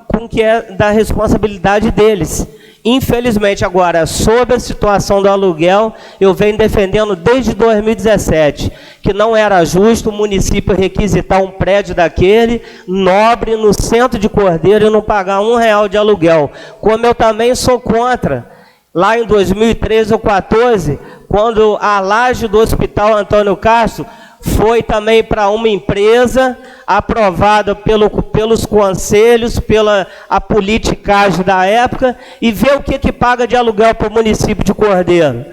Speaker 11: com o que é da responsabilidade deles. Infelizmente, agora, sobre a situação do aluguel, eu venho defendendo desde 2017, que não era justo o município requisitar um prédio daquele, nobre, no centro de Cordeiro, e não pagar R$1 de aluguel. Como eu também sou contra, lá em 2013 ou 2014, quando a laje do Hospital Antônio Castro foi também para uma empresa aprovada pelos conselhos, pela a politicagem da época, e ver o que paga de aluguel para o município de Cordeiro.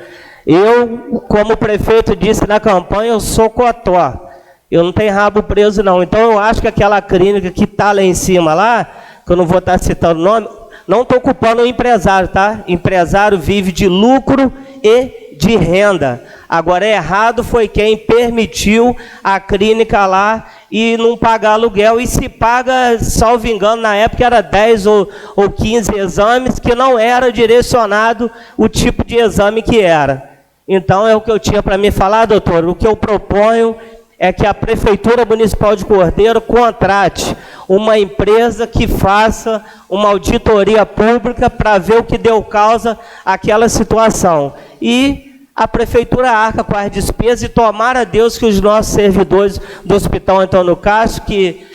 Speaker 11: Eu, como o prefeito disse na campanha, eu sou cotó. Eu não tenho rabo preso, não. Então eu acho que aquela clínica que está lá em cima, lá, que eu não vou estar citando o nome, não estou culpando o empresário, tá? Empresário vive de lucro e de renda. Agora, errado foi quem permitiu a clínica lá e não pagar aluguel. E se paga, salvo engano, na época era 10 ou 15 exames, que não era direcionado o tipo de exame que era. Então, é o que eu tinha para me falar, doutor. O que eu proponho é que a Prefeitura Municipal de Cordeiro contrate uma empresa que faça uma auditoria pública para ver o que deu causa àquela situação. E a Prefeitura arca com as despesas, e tomara a Deus que os nossos servidores do Hospital Antônio Castro, que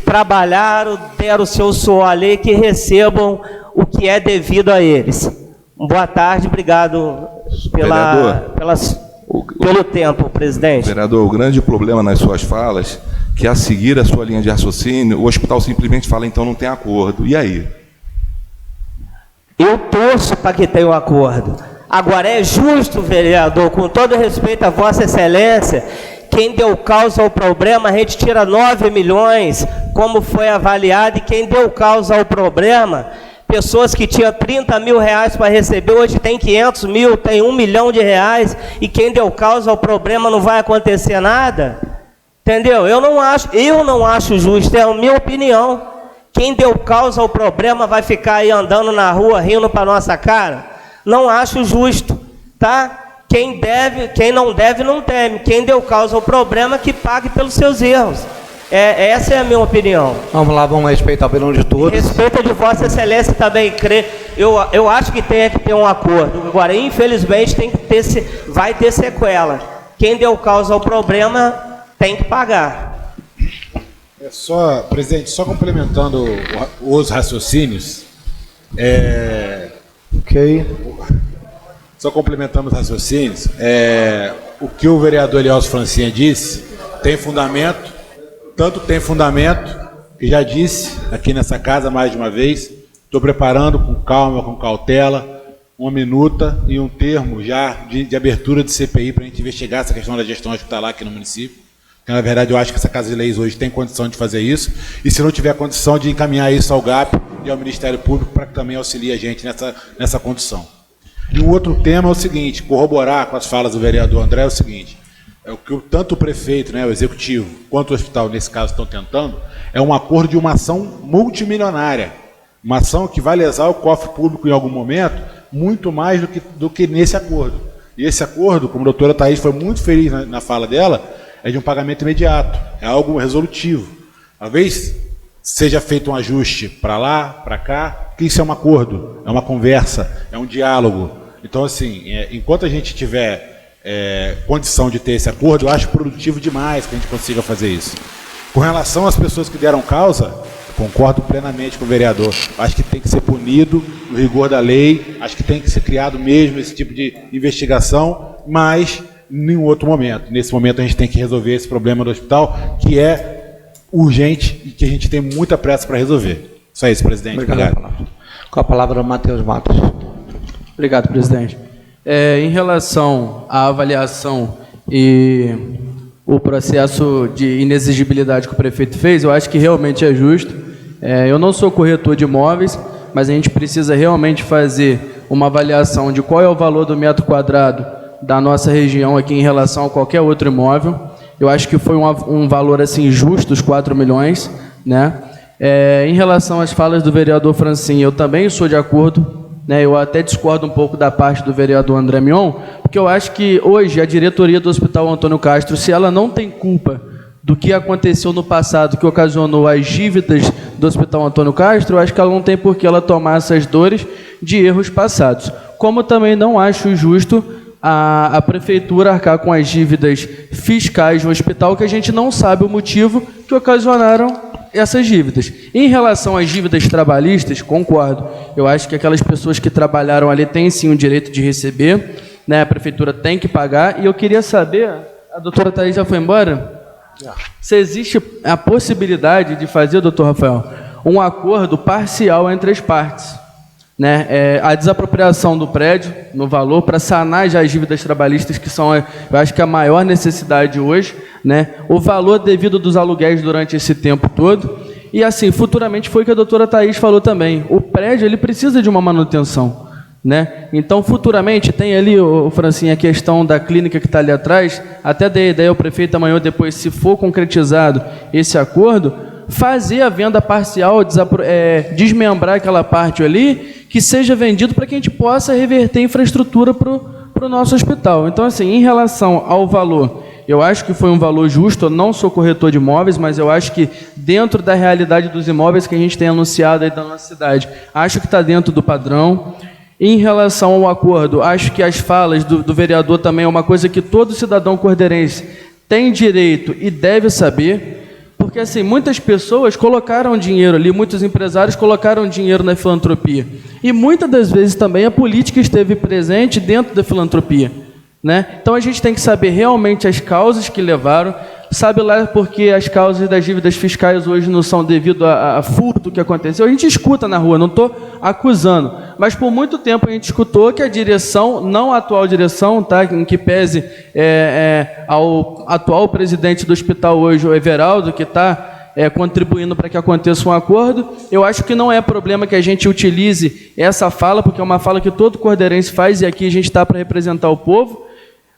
Speaker 11: trabalharam, deram o seu suor ali, que recebam o que é devido a eles. Boa tarde, obrigado pelo tempo, presidente.
Speaker 5: Vereador, o grande problema nas suas falas, que a seguir a sua linha de raciocínio, o hospital simplesmente fala, então não tem acordo. E aí?
Speaker 11: Eu torço para que tenha um acordo. Agora, é justo, vereador, com todo respeito a Vossa Excelência, quem deu causa ao problema, a gente tira 9 milhões, como foi avaliado, e quem deu causa ao problema, pessoas que tinham 30 mil reais para receber, hoje tem 500 mil, tem 1 milhão de reais, e quem deu causa ao problema não vai acontecer nada? Entendeu? Eu não acho justo, é a minha opinião. Quem deu causa ao problema vai ficar aí andando na rua, rindo para nossa cara? Não acho justo, tá? Quem não deve, não teme. Quem deu causa ao problema, que pague pelos seus erros. Essa é a minha opinião.
Speaker 1: Vamos lá, vamos respeitar a opinião de todos.
Speaker 11: Respeito a de Vossa Excelência também, eu acho que tem que ter um acordo. Agora, infelizmente, vai ter sequela. Quem deu causa ao problema tem que pagar.
Speaker 7: Presidente, só complementando os raciocínios,
Speaker 1: Ok.
Speaker 7: Só complementando os raciocínios, o que o vereador Elielso Francinha disse tem fundamento, tanto tem fundamento, que já disse aqui nessa casa mais de uma vez, estou preparando com calma, com cautela, uma minuta e um termo já de abertura de CPI para a gente investigar essa questão da gestão hospitalar aqui no município. Porque, na verdade, eu acho que essa Casa de Leis hoje tem condição de fazer isso, e se não tiver condição de encaminhar isso ao GAP e ao Ministério Público para que também auxilie a gente nessa condição. E o outro tema é o seguinte, corroborar com as falas do vereador André, é o seguinte, o que tanto o prefeito, né, o executivo, quanto o hospital, nesse caso, estão tentando, é um acordo de uma ação multimilionária, uma ação que vai lesar o cofre público em algum momento, muito mais do que nesse acordo. E esse acordo, como a doutora Thaís foi muito feliz na fala dela, é de um pagamento imediato, é algo resolutivo. Talvez seja feito um ajuste para lá, para cá, porque isso é um acordo, é uma conversa, é um diálogo. Então, assim, enquanto a gente tiver condição de ter esse acordo, eu acho produtivo demais que a gente consiga fazer isso. Com relação às pessoas que deram causa, concordo plenamente com o vereador. Acho que tem que ser punido no rigor da lei, acho que tem que ser criado mesmo esse tipo de investigação, mas em um outro momento. Nesse momento a gente tem que resolver esse problema do hospital, que é urgente e que a gente tem muita pressa para resolver. Só isso, presidente. Obrigado.
Speaker 1: Com a palavra, Matheus Matos.
Speaker 12: Obrigado, presidente. Em relação à avaliação e o processo de inexigibilidade que o prefeito fez, eu acho que realmente é justo. Eu não sou corretor de imóveis, mas a gente precisa realmente fazer uma avaliação de qual é o valor do metro quadrado da nossa região aqui em relação a qualquer outro imóvel. Eu acho que foi um valor assim justo, os 4 milhões, né? Em relação às falas do vereador Francinha, eu também sou de acordo, né? Eu até discordo um pouco da parte do vereador André Mion, porque eu acho que hoje a diretoria do Hospital Antônio Castro, se ela não tem culpa do que aconteceu no passado, que ocasionou as dívidas do Hospital Antônio Castro, eu acho que ela não tem por que ela tomar essas dores de erros passados. Como também não acho justo a prefeitura arcar com as dívidas fiscais do hospital, que a gente não sabe o motivo que ocasionaram essas dívidas. Em relação às dívidas trabalhistas, concordo. Eu acho que aquelas pessoas que trabalharam ali têm sim o direito de receber, né? A prefeitura tem que pagar. E eu queria saber, a doutora Thaís já foi embora? Se existe a possibilidade de fazer, doutor Rafael, um acordo parcial entre as partes, né? A desapropriação do prédio no valor para sanar já as dívidas trabalhistas, que são, eu acho que a maior necessidade hoje, né? O valor devido dos aluguéis durante esse tempo todo. E assim, futuramente foi o que a doutora Thaís falou também, o prédio ele precisa de uma manutenção, né? Então futuramente tem ali, Francinha, a questão da clínica que está ali atrás, até dei ideia ao prefeito amanhã ou depois, se for concretizado esse acordo, fazer a venda parcial, desmembrar aquela parte ali, que seja vendido para que a gente possa reverter infraestrutura para o nosso hospital. Então, assim, em relação ao valor, eu acho que foi um valor justo. Eu não sou corretor de imóveis, mas eu acho que dentro da realidade dos imóveis que a gente tem anunciado aí da nossa cidade, acho que está dentro do padrão. Em relação ao acordo, acho que as falas do vereador também é uma coisa que todo cidadão cordeirense tem direito e deve saber. Porque, assim, muitas pessoas colocaram dinheiro ali, muitos empresários colocaram dinheiro na filantropia. E muitas das vezes também a política esteve presente dentro da filantropia, né? Então a gente tem que saber realmente as causas que levaram, sabe lá porque as causas das dívidas fiscais hoje não são devido a furto que aconteceu. A gente escuta na rua, não estou acusando, mas por muito tempo a gente escutou que a direção, não a atual direção, tá, em que pese ao atual presidente do hospital hoje, o Everaldo, que está contribuindo para que aconteça um acordo. Eu acho que não é problema que a gente utilize essa fala, porque é uma fala que todo cordeirense faz e aqui a gente está para representar o povo,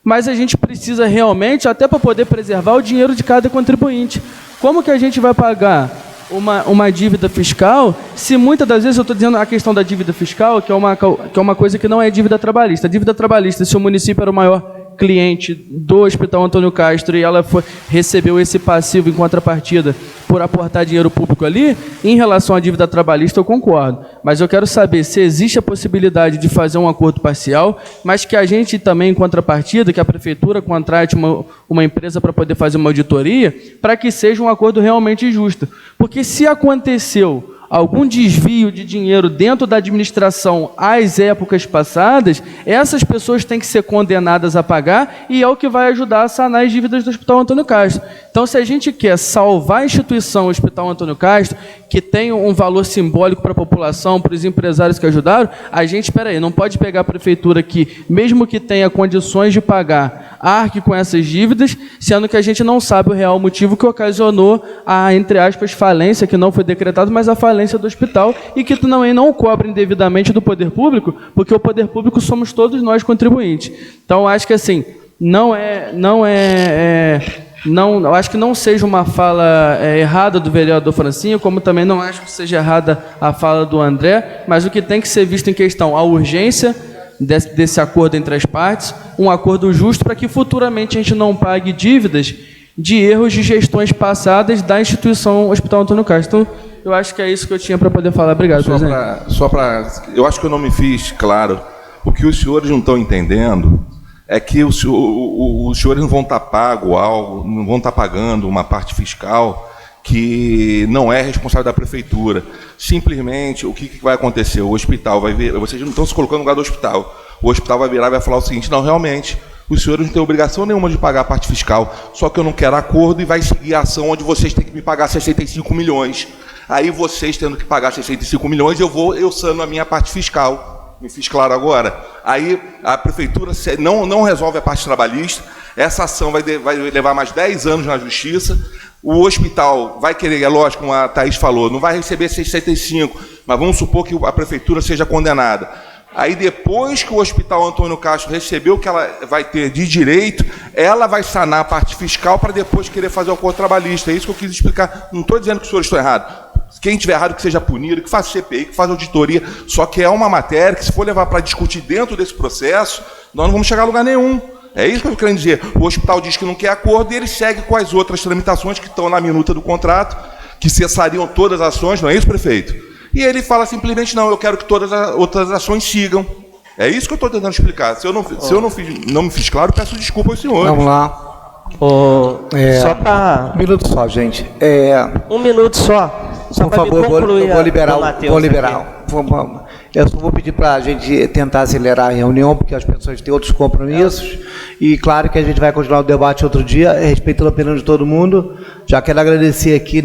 Speaker 12: mas a gente precisa realmente, até para poder preservar o dinheiro de cada contribuinte. Como que a gente vai pagar uma dívida fiscal, se muitas das vezes, eu estou dizendo a questão da dívida fiscal, que é uma coisa que não é dívida trabalhista. A dívida trabalhista, se o município era o maior cliente do Hospital Antônio Castro e ela recebeu esse passivo em contrapartida por aportar dinheiro público ali, em relação à dívida trabalhista eu concordo. Mas eu quero saber se existe a possibilidade de fazer um acordo parcial, mas que a gente também, em contrapartida, que a Prefeitura contrate uma empresa para poder fazer uma auditoria, para que seja um acordo realmente justo. Porque se aconteceu algum desvio de dinheiro dentro da administração às épocas passadas, essas pessoas têm que ser condenadas a pagar e é o que vai ajudar a sanar as dívidas do Hospital Antônio Castro. Então, se a gente quer salvar a instituição Hospital Antônio Castro, que tem um valor simbólico para a população, para os empresários que ajudaram, a gente, não pode pegar a Prefeitura que, mesmo que tenha condições de pagar, arque com essas dívidas, sendo que a gente não sabe o real motivo que ocasionou a, entre aspas, falência, que não foi decretado, mas a falência do hospital, e que também não cobra indevidamente do poder público, porque o poder público somos todos nós contribuintes. Então, acho que assim, eu acho que não seja uma fala errada do vereador Francinho, como também não acho que seja errada a fala do André, mas o que tem que ser visto em questão, a urgência desse acordo entre as partes, um acordo justo para que futuramente a gente não pague dívidas de erros de gestões passadas da instituição Hospital Antônio Castro. Então, eu acho que é isso que eu tinha para poder falar. Obrigado, presidente.
Speaker 5: Eu acho que eu não me fiz claro. O que os senhores não estão entendendo é que os senhores não vão estar não vão estar pagando uma parte fiscal que não é responsável da prefeitura. Simplesmente, o que vai acontecer? O hospital vai ver, vocês não estão se colocando no lugar do hospital. O hospital vai virar e vai falar o seguinte: não, realmente, os senhores não têm obrigação nenhuma de pagar a parte fiscal, só que eu não quero acordo e vai seguir a ação onde vocês têm que me pagar 65 milhões. Aí vocês tendo que pagar 65 milhões, eu sano a minha parte fiscal. Me fiz claro agora? Aí a prefeitura não resolve a parte trabalhista, essa ação vai levar mais 10 anos na justiça, o hospital vai querer, é lógico, como a Thaís falou, não vai receber 65, mas vamos supor que a prefeitura seja condenada. Aí depois que o Hospital Antônio Castro recebeu o que ela vai ter de direito, ela vai sanar a parte fiscal para depois querer fazer o acordo trabalhista. É isso que eu quis explicar. Não estou dizendo que os senhores estão errados. Quem tiver errado que seja punido, que faça CPI, que faça auditoria. Só que é uma matéria que, se for levar para discutir dentro desse processo, nós não vamos chegar a lugar nenhum. É isso que eu estou querendo dizer. O hospital diz que não quer acordo e ele segue com as outras tramitações que estão na minuta do contrato, que cessariam todas as ações, não é isso, prefeito? E ele fala simplesmente: não, eu quero que todas as outras ações sigam. É isso que eu estou tentando explicar. Se eu não me fiz claro, peço desculpa aos senhores.
Speaker 1: Vamos lá.
Speaker 11: Só para...
Speaker 1: Um minuto só, gente.
Speaker 11: Um minuto só. Só
Speaker 1: por favor, vou liberar. Eu só vou pedir para a gente tentar acelerar a reunião, porque as pessoas têm outros compromissos. E claro que a gente vai continuar o debate outro dia, respeitando a opinião de todo mundo. Já quero agradecer aqui,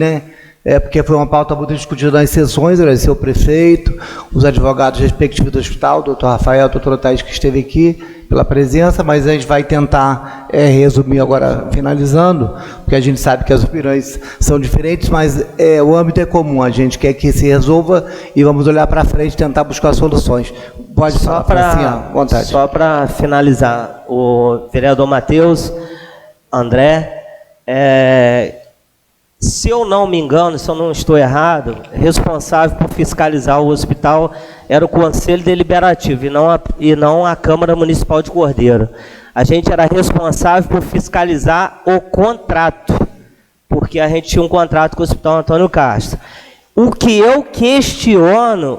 Speaker 1: porque foi uma pauta muito discutida nas sessões, agradecer ao prefeito, os advogados respectivos do hospital, o doutor Rafael, a doutora Thaís, que esteve aqui, pela presença, mas a gente vai tentar resumir agora, finalizando, porque a gente sabe que as opiniões são diferentes, mas o âmbito é comum, a gente quer que se resolva e vamos olhar para frente e tentar buscar soluções. Pode só falar, vontade.
Speaker 11: Só para finalizar, o vereador Matheus, André, se eu não me engano, se eu não estou errado, responsável por fiscalizar o hospital era o Conselho Deliberativo e não a Câmara Municipal de Cordeiro. A gente era responsável por fiscalizar o contrato, porque a gente tinha um contrato com o Hospital Antônio Castro. O que eu questiono,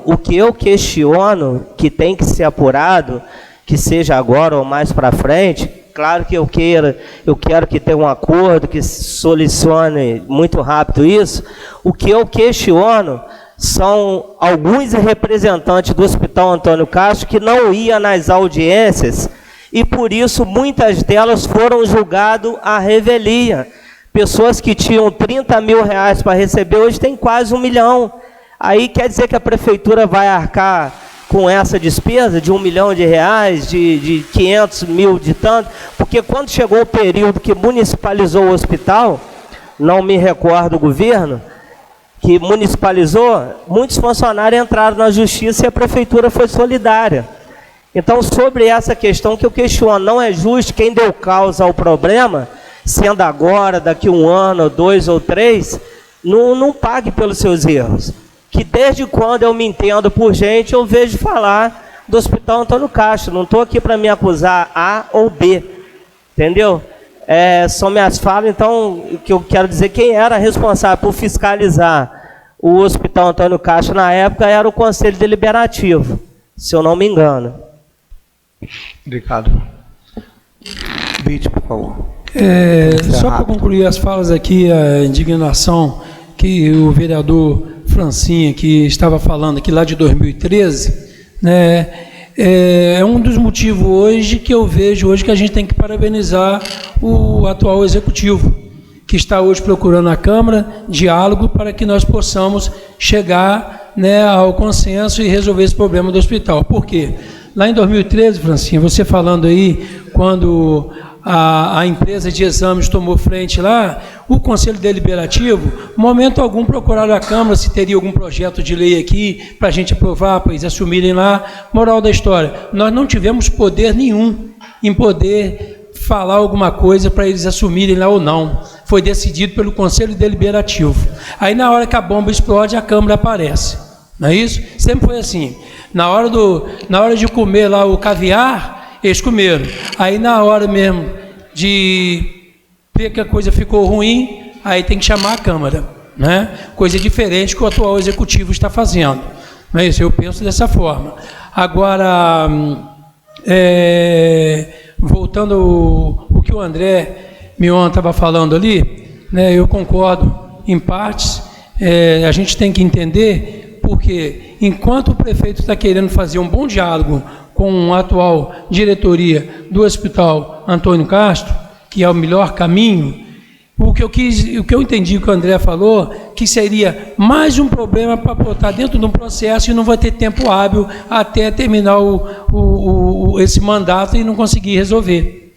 Speaker 11: que tem que ser apurado, que seja agora ou mais para frente. Claro que eu quero que tenha um acordo, que solucione muito rápido isso. O que eu questiono são alguns representantes do Hospital Antônio Castro que não iam nas audiências e, por isso, muitas delas foram julgadas à revelia. Pessoas que tinham 30 mil reais para receber, hoje tem quase 1 milhão. Aí quer dizer que a prefeitura vai arcar com essa despesa de 1 milhão de reais, de 500 mil, de tanto, porque quando chegou o período que municipalizou o hospital, não me recordo o governo, que municipalizou, muitos funcionários entraram na justiça e a prefeitura foi solidária. Então, sobre essa questão que eu questiono, não é justo quem deu causa ao problema, sendo agora, daqui 1 ano, 2 ou 3, não pague pelos seus erros. Que desde quando eu me entendo por gente, eu vejo falar do Hospital Antônio Castro. Não estou aqui para me acusar A ou B. entendeu? São minhas falas, então, o que eu quero dizer, quem era responsável por fiscalizar o Hospital Antônio Castro na época era o Conselho Deliberativo, se eu não me engano.
Speaker 1: Obrigado. Vítor, por favor.
Speaker 9: Só para concluir as falas aqui, a indignação que o vereador Francinha, que estava falando aqui lá de 2013, né, é um dos motivos hoje que eu vejo hoje que a gente tem que parabenizar o atual executivo, que está hoje procurando a Câmara diálogo para que nós possamos chegar, né, ao consenso e resolver esse problema do hospital. Por quê? Lá em 2013, Francinha, você falando aí, quando a empresa de exames tomou frente lá, o Conselho Deliberativo, momento algum, procuraram a Câmara se teria algum projeto de lei aqui para a gente aprovar, para eles assumirem lá. Moral da história, nós não tivemos poder nenhum em poder falar alguma coisa para eles assumirem lá ou não. Foi decidido pelo Conselho Deliberativo. Aí, na hora que a bomba explode, a Câmara aparece. Não é isso? Sempre foi assim. Na hora de comer lá o caviar, eles comeram. Aí, na hora mesmo de ver que a coisa ficou ruim, aí tem que chamar a Câmara, né? Coisa diferente que o atual executivo está fazendo. Não é isso? Eu penso dessa forma. Agora, voltando ao que o André Mion estava falando ali, né, eu concordo em partes. A gente tem que entender, porque enquanto o prefeito está querendo fazer um bom diálogo com a atual diretoria do Hospital Antônio Castro, que é o melhor caminho, o que eu entendi que o André falou, que seria mais um problema para botar dentro de um processo e não vai ter tempo hábil até terminar esse mandato e não conseguir resolver,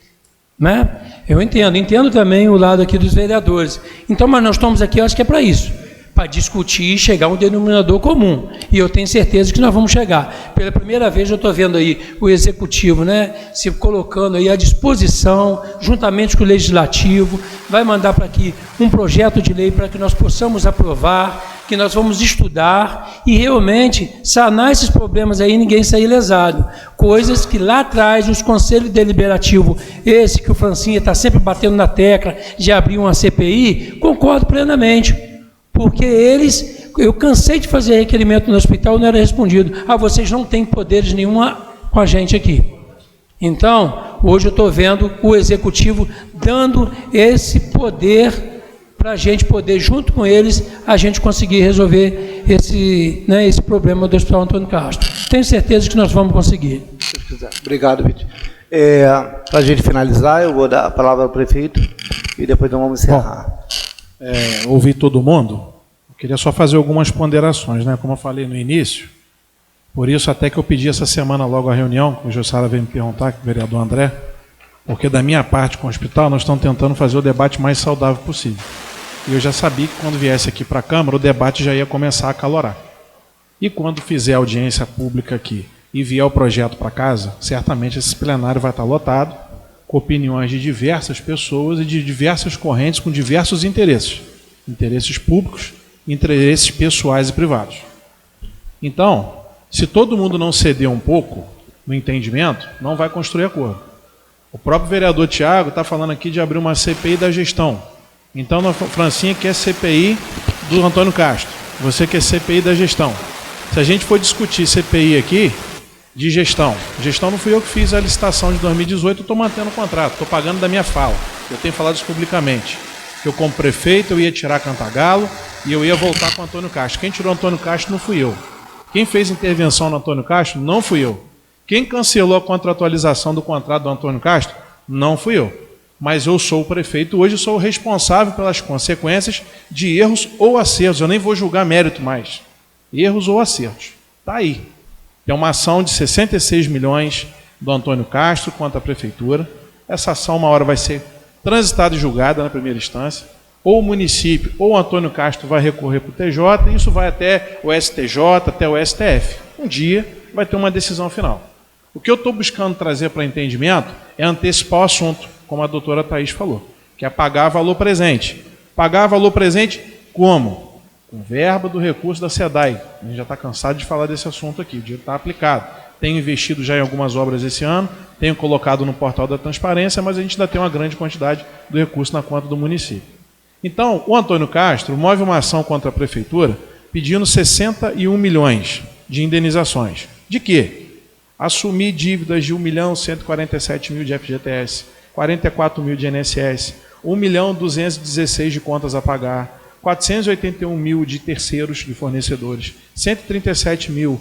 Speaker 9: né? Eu entendo também o lado aqui dos vereadores. Então, mas nós estamos aqui, eu acho que é para isso, para discutir e chegar a um denominador comum. E eu tenho certeza que nós vamos chegar. Pela primeira vez eu estou vendo aí o Executivo, né, se colocando aí à disposição, juntamente com o Legislativo, vai mandar para aqui um projeto de lei para que nós possamos aprovar, que nós vamos estudar e realmente sanar esses problemas aí e ninguém sair lesado. Coisas que lá atrás, os conselhos deliberativos, esse que o Francinha está sempre batendo na tecla de abrir uma CPI, concordo plenamente. Porque eu cansei de fazer requerimento no hospital e não era respondido. Vocês não têm poderes nenhuma com a gente aqui. Então, hoje eu estou vendo o Executivo dando esse poder para a gente poder, junto com eles, a gente conseguir resolver esse problema do Hospital Antônio Castro. Tenho certeza que nós vamos conseguir.
Speaker 1: Obrigado, Vítor. Para a gente finalizar, eu vou dar a palavra ao prefeito e depois nós vamos encerrar.
Speaker 2: Ouvir todo mundo, eu queria só fazer algumas ponderações, né? Como eu falei no início, por isso até que eu pedi essa semana logo a reunião, que o Jussara veio me perguntar, com o vereador André, porque da minha parte com o hospital, nós estamos tentando fazer o debate mais saudável possível. E eu já sabia que quando viesse aqui para a Câmara, o debate já ia começar a acalorar. E quando fizer audiência pública aqui e vier o projeto para casa, certamente esse plenário vai estar lotado, com opiniões de diversas pessoas e de diversas correntes com diversos interesses. Interesses públicos, interesses pessoais e privados. Então, se todo mundo não ceder um pouco no entendimento, não vai construir acordo. O próprio vereador Tiago está falando aqui de abrir uma CPI da gestão. Então, a Francinha quer CPI do Antônio Castro. Você quer CPI da gestão. Se a gente for discutir CPI aqui, de gestão. Gestão não fui eu que fiz a licitação de 2018, eu estou mantendo o contrato, estou pagando da minha fala. Eu tenho falado isso publicamente. Eu, como prefeito, eu ia tirar Cantagalo e eu ia voltar com o Antônio Castro. Quem tirou o Antônio Castro não fui eu. Quem fez intervenção no Antônio Castro não fui eu. Quem cancelou a contratualização do contrato do Antônio Castro não fui eu. Mas eu sou o prefeito, hoje sou o responsável pelas consequências de erros ou acertos. Eu nem vou julgar mérito mais. Erros ou acertos. Está aí. É uma ação de 66 milhões do Antônio Castro contra a Prefeitura. Essa ação, uma hora, vai ser transitada e julgada na primeira instância. Ou o município, ou o Antônio Castro vai recorrer para o TJ, e isso vai até o STJ, até o STF. Um dia vai ter uma decisão final. O que eu estou buscando trazer para entendimento é antecipar o assunto, como a doutora Thaís falou, que é pagar valor presente. Pagar valor presente como? Com verba do recurso da SEDAI. A gente já está cansado de falar desse assunto aqui, o dinheiro está aplicado. tenho investido já em algumas obras esse ano, tenho colocado no portal da transparência, mas a gente ainda tem uma grande quantidade do recurso na conta do município. Então, o Antônio Castro move uma ação contra a prefeitura pedindo 61 milhões de indenizações. De quê? Assumir dívidas de 1.147.000 de FGTS, 44 mil de INSS, 1.216 de contas a pagar, 481 mil de terceiros de fornecedores, 137 mil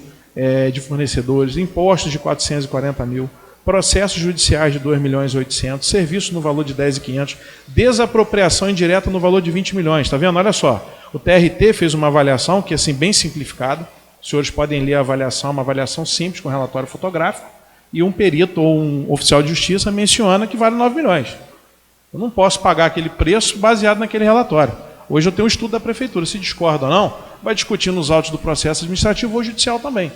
Speaker 2: de fornecedores, impostos de 440 mil, processos judiciais de 2.800.000, serviços no valor de 10.500, desapropriação indireta no valor de 20 milhões. Está vendo? Olha só, o TRT fez uma avaliação que é assim, bem simplificada. Os senhores podem ler a avaliação, uma avaliação simples com relatório fotográfico, e um perito ou um oficial de justiça menciona que vale 9 milhões. Eu não posso pagar aquele preço baseado naquele relatório. Hoje eu tenho um estudo da prefeitura, se discorda ou não, vai discutir nos autos do processo administrativo ou judicial também.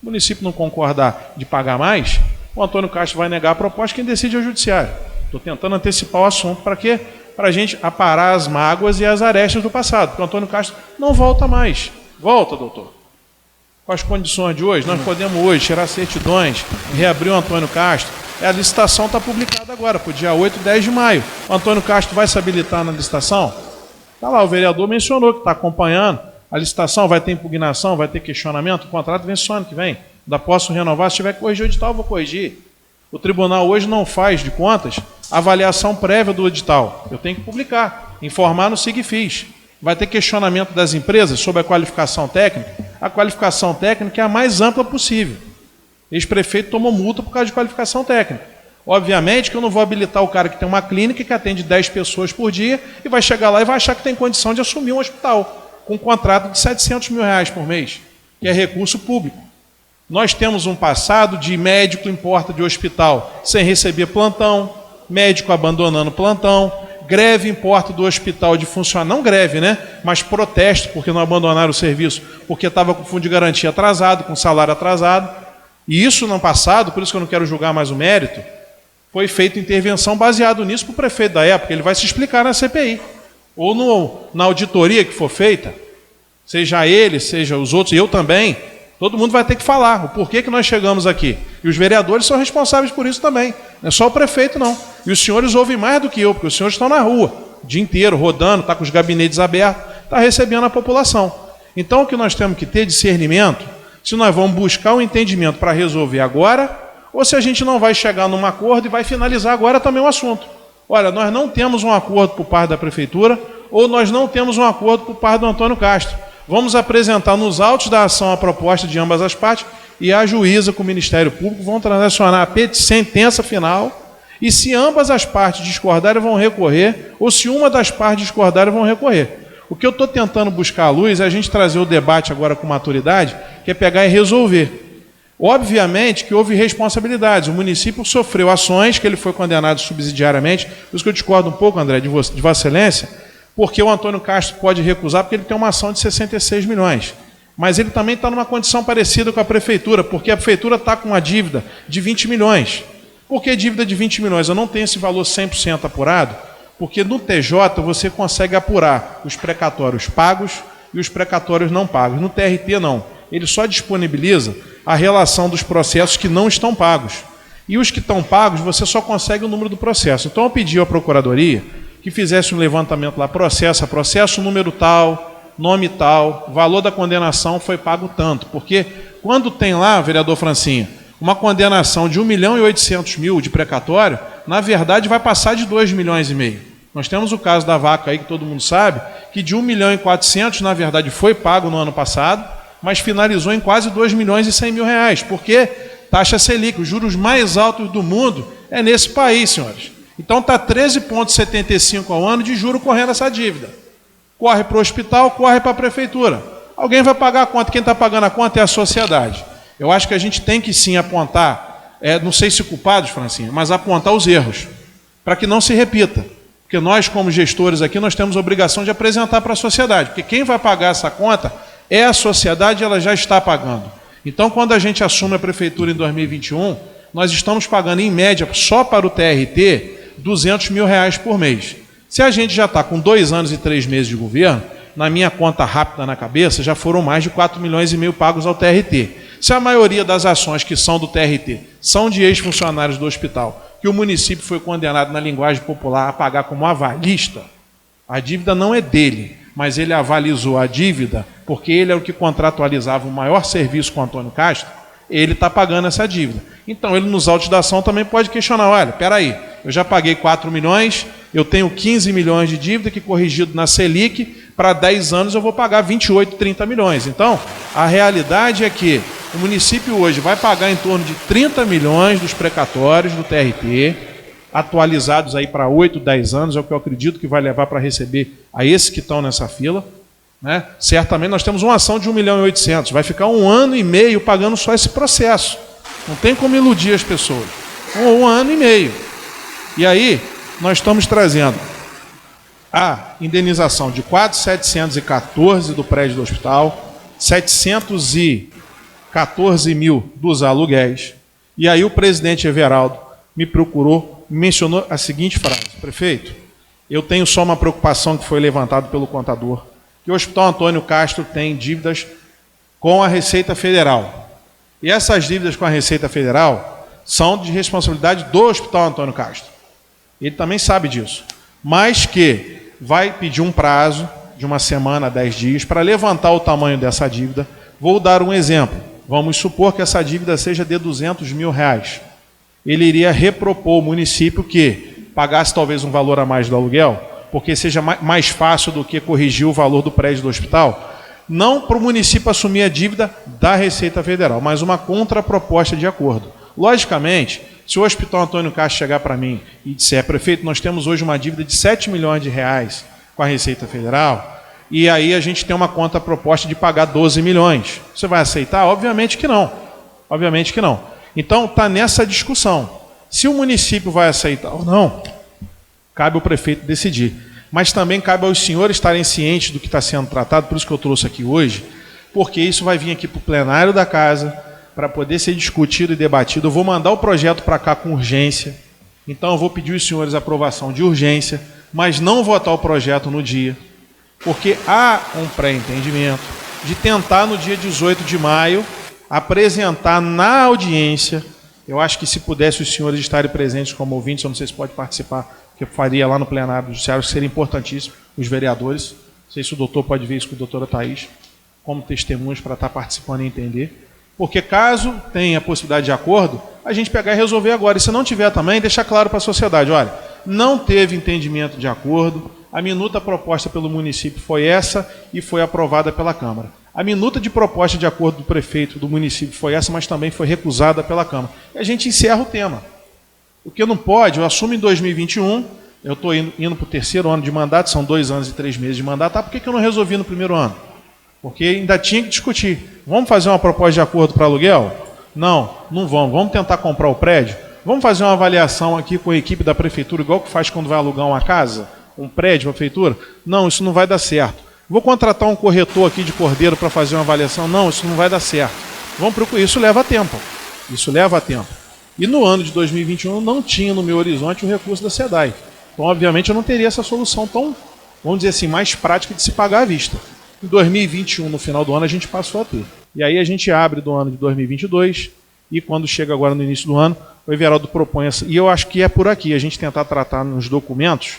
Speaker 2: O município não concordar de pagar mais, o Antônio Castro vai negar a proposta, quem decide é o judiciário. Estou tentando antecipar o assunto, para quê? Para a gente aparar as mágoas e as arestas do passado, porque o Antônio Castro não volta mais. Volta, doutor. Com as condições de hoje, nós podemos hoje tirar certidões, reabrir o Antônio Castro. A licitação está publicada agora, para o dia 8 e 10 de maio. O Antônio Castro vai se habilitar na licitação? Está lá, o vereador mencionou que está acompanhando. A licitação vai ter impugnação, vai ter questionamento, o contrato vem só ano que vem. Ainda posso renovar, se tiver que corrigir o edital, eu vou corrigir. O tribunal hoje não faz de contas a avaliação prévia do edital. Eu tenho que publicar, informar no SIGFIS. Vai ter questionamento das empresas sobre a qualificação técnica. A qualificação técnica é a mais ampla possível. Ex-prefeito tomou multa por causa de qualificação técnica. Obviamente que eu não vou habilitar o cara que tem uma clínica que atende 10 pessoas por dia e vai chegar lá e vai achar que tem condição de assumir um hospital com um contrato de 700 mil reais por mês, que é recurso público. Nós temos um passado de médico em porta de hospital sem receber plantão, médico abandonando plantão, greve em porta do hospital de funcionário, não greve, né? Mas protesto porque não abandonaram o serviço, porque estava com fundo de garantia atrasado, com salário atrasado. E isso no passado, por isso que eu não quero julgar mais o mérito, foi feita intervenção baseado nisso para o prefeito da época, ele vai se explicar na CPI. Ou na auditoria que for feita, seja ele, seja os outros, e eu também, todo mundo vai ter que falar o porquê que nós chegamos aqui. E os vereadores são responsáveis por isso também. Não é só o prefeito, não. E os senhores ouvem mais do que eu, porque os senhores estão na rua, o dia inteiro, rodando, está com os gabinetes abertos, está recebendo a população. Então, o que nós temos que ter discernimento, se nós vamos buscar um entendimento para resolver agora, ou se a gente não vai chegar num acordo e vai finalizar agora também o assunto. Olha, nós não temos um acordo por parte da prefeitura, ou nós não temos um acordo por parte do Antônio Castro. Vamos apresentar nos autos da ação a proposta de ambas as partes e a juíza com o Ministério Público vão transacionar a sentença final e se ambas as partes discordarem vão recorrer ou se uma das partes discordarem vão recorrer. O que eu estou tentando buscar à luz é a gente trazer o debate agora com maturidade, que é pegar e resolver. Obviamente que houve responsabilidades. O município sofreu ações que ele foi condenado subsidiariamente, por isso que eu discordo um pouco, André, de Vossa Excelência, porque o Antônio Castro pode recusar porque ele tem uma ação de 66 milhões. Mas ele também está numa condição parecida com a prefeitura, porque a prefeitura está com uma dívida de 20 milhões. Por que dívida de 20 milhões? Eu não tenho esse valor 100% apurado, porque no TJ você consegue apurar os precatórios pagos e os precatórios não pagos. No TRT não. Ele só disponibiliza a relação dos processos que não estão pagos. E os que estão pagos, você só consegue o número do processo. Então eu pedi à Procuradoria que fizesse um levantamento lá, processo a processo, número tal, nome tal, valor da condenação foi pago tanto. Porque quando tem lá, vereador Francinha, uma condenação de 1.800.000 de precatório, na verdade vai passar de 2,5 milhões. Nós temos o caso da vaca aí, que todo mundo sabe, que de 1.400.000, na verdade, foi pago no ano passado, mas finalizou em quase 2.100.000 reais. Porque taxa Selic, os juros mais altos do mundo, é nesse país, senhores. Então está 13,75 ao ano de juro correndo essa dívida. Corre para o hospital, corre para a prefeitura. Alguém vai pagar a conta, quem está pagando a conta é a sociedade. Eu acho que a gente tem que sim apontar, não sei se culpados, Francinha, mas apontar os erros, para que não se repita. Porque nós, como gestores aqui, nós temos a obrigação de apresentar para a sociedade, porque quem vai pagar essa conta é a sociedade, ela já está pagando. Então, quando a gente assume a prefeitura em 2021, nós estamos pagando, em média, só para o TRT, 200 mil reais por mês. Se a gente já está com 2 anos e 3 meses de governo, na minha conta rápida na cabeça, já foram mais de 4,5 milhões pagos ao TRT. Se a maioria das ações que são do TRT são de ex-funcionários do hospital, que o município foi condenado, na linguagem popular, a pagar como avalista, a dívida não é dele, mas ele avalizou a dívida porque ele é o que contratualizava o maior serviço com o Antônio Castro, ele está pagando essa dívida. Então, ele nos autos da ação também pode questionar, olha, peraí, eu já paguei 4 milhões, eu tenho 15 milhões de dívida que, corrigido na Selic, para 10 anos eu vou pagar 28, 30 milhões. Então, a realidade é que o município hoje vai pagar em torno de 30 milhões dos precatórios do TRT, atualizados aí para 8, 10 anos, é o que eu acredito que vai levar para receber a esses que estão nessa fila. Né? Certamente nós temos uma ação de 1 milhão e 800, vai ficar 1 ano e meio pagando só esse processo. Não tem como iludir as pessoas. 1 ano e meio. E aí, nós estamos trazendo a indenização de 4.714 do prédio do hospital, 714 mil dos aluguéis. E aí o presidente Everaldo me procurou, mencionou a seguinte frase: prefeito, eu tenho só uma preocupação que foi levantada pelo contador, que o Hospital Antônio Castro tem dívidas com a Receita Federal. E essas dívidas com a Receita Federal são de responsabilidade do Hospital Antônio Castro. Ele também sabe disso. Mas que vai pedir um prazo de 1 semana a 10 dias para levantar o tamanho dessa dívida. Vou dar um exemplo. Vamos supor que essa dívida seja de R$200 mil. Ele iria repropor o município que pagasse talvez um valor a mais do aluguel, porque seja mais fácil do que corrigir o valor do prédio do hospital, não para o município assumir a dívida da Receita Federal, mas uma contraproposta de acordo. Logicamente, se o Hospital Antônio Castro chegar para mim e disser, prefeito, nós temos hoje uma dívida de R$7 milhões com a Receita Federal, e aí a gente tem uma contraproposta de pagar 12 milhões. Você vai aceitar? Obviamente que não. Obviamente que não. Então, está nessa discussão. Se o município vai aceitar ou não, cabe ao prefeito decidir. Mas também cabe aos senhores estarem cientes do que está sendo tratado, por isso que eu trouxe aqui hoje, porque isso vai vir aqui para o plenário da casa, para poder ser discutido e debatido. Eu vou mandar o projeto para cá com urgência, então eu vou pedir aos senhores a aprovação de urgência, mas não votar o projeto no dia, porque há um pré-entendimento de tentar no dia 18 de maio apresentar na audiência. Eu acho que se pudesse os senhores estarem presentes como ouvintes, eu não sei se pode participar, que eu faria lá no plenário do Judiciário, que seria importantíssimo, os vereadores, não sei se o doutor pode ver isso com a doutora Thaís, como testemunhos para estar participando e entender, porque caso tenha possibilidade de acordo, a gente pegar e resolver agora, e se não tiver também, deixar claro para a sociedade, olha, não teve entendimento de acordo, a minuta proposta pelo município foi essa e foi aprovada pela Câmara. A minuta de proposta de acordo do prefeito do município foi essa, mas também foi recusada pela Câmara. E a gente encerra o tema. O que não pode, eu assumo em 2021, eu estou indo para o 3º ano de mandato, são 2 anos e 3 meses de mandato. Por que eu não resolvi no 1º ano? Porque ainda tinha que discutir. Vamos fazer uma proposta de acordo para aluguel? Não, não vamos. Vamos tentar comprar o prédio? Vamos fazer uma avaliação aqui com a equipe da prefeitura, igual que faz quando vai alugar uma casa, um prédio, uma prefeitura? Não, isso não vai dar certo. Vou contratar um corretor aqui de Cordeiro para fazer uma avaliação? Não, isso não vai dar certo. Vamos procurar. Isso leva tempo. Isso leva tempo. E no ano de 2021 não tinha no meu horizonte o recurso da SEDAI. Então, obviamente, eu não teria essa solução tão, vamos dizer assim, mais prática de se pagar à vista. Em 2021, no final do ano, a gente passou a ter. E aí a gente abre do ano de 2022 e quando chega agora no início do ano, o Everaldo propõe essa. E eu acho que é por aqui a gente tentar tratar nos documentos,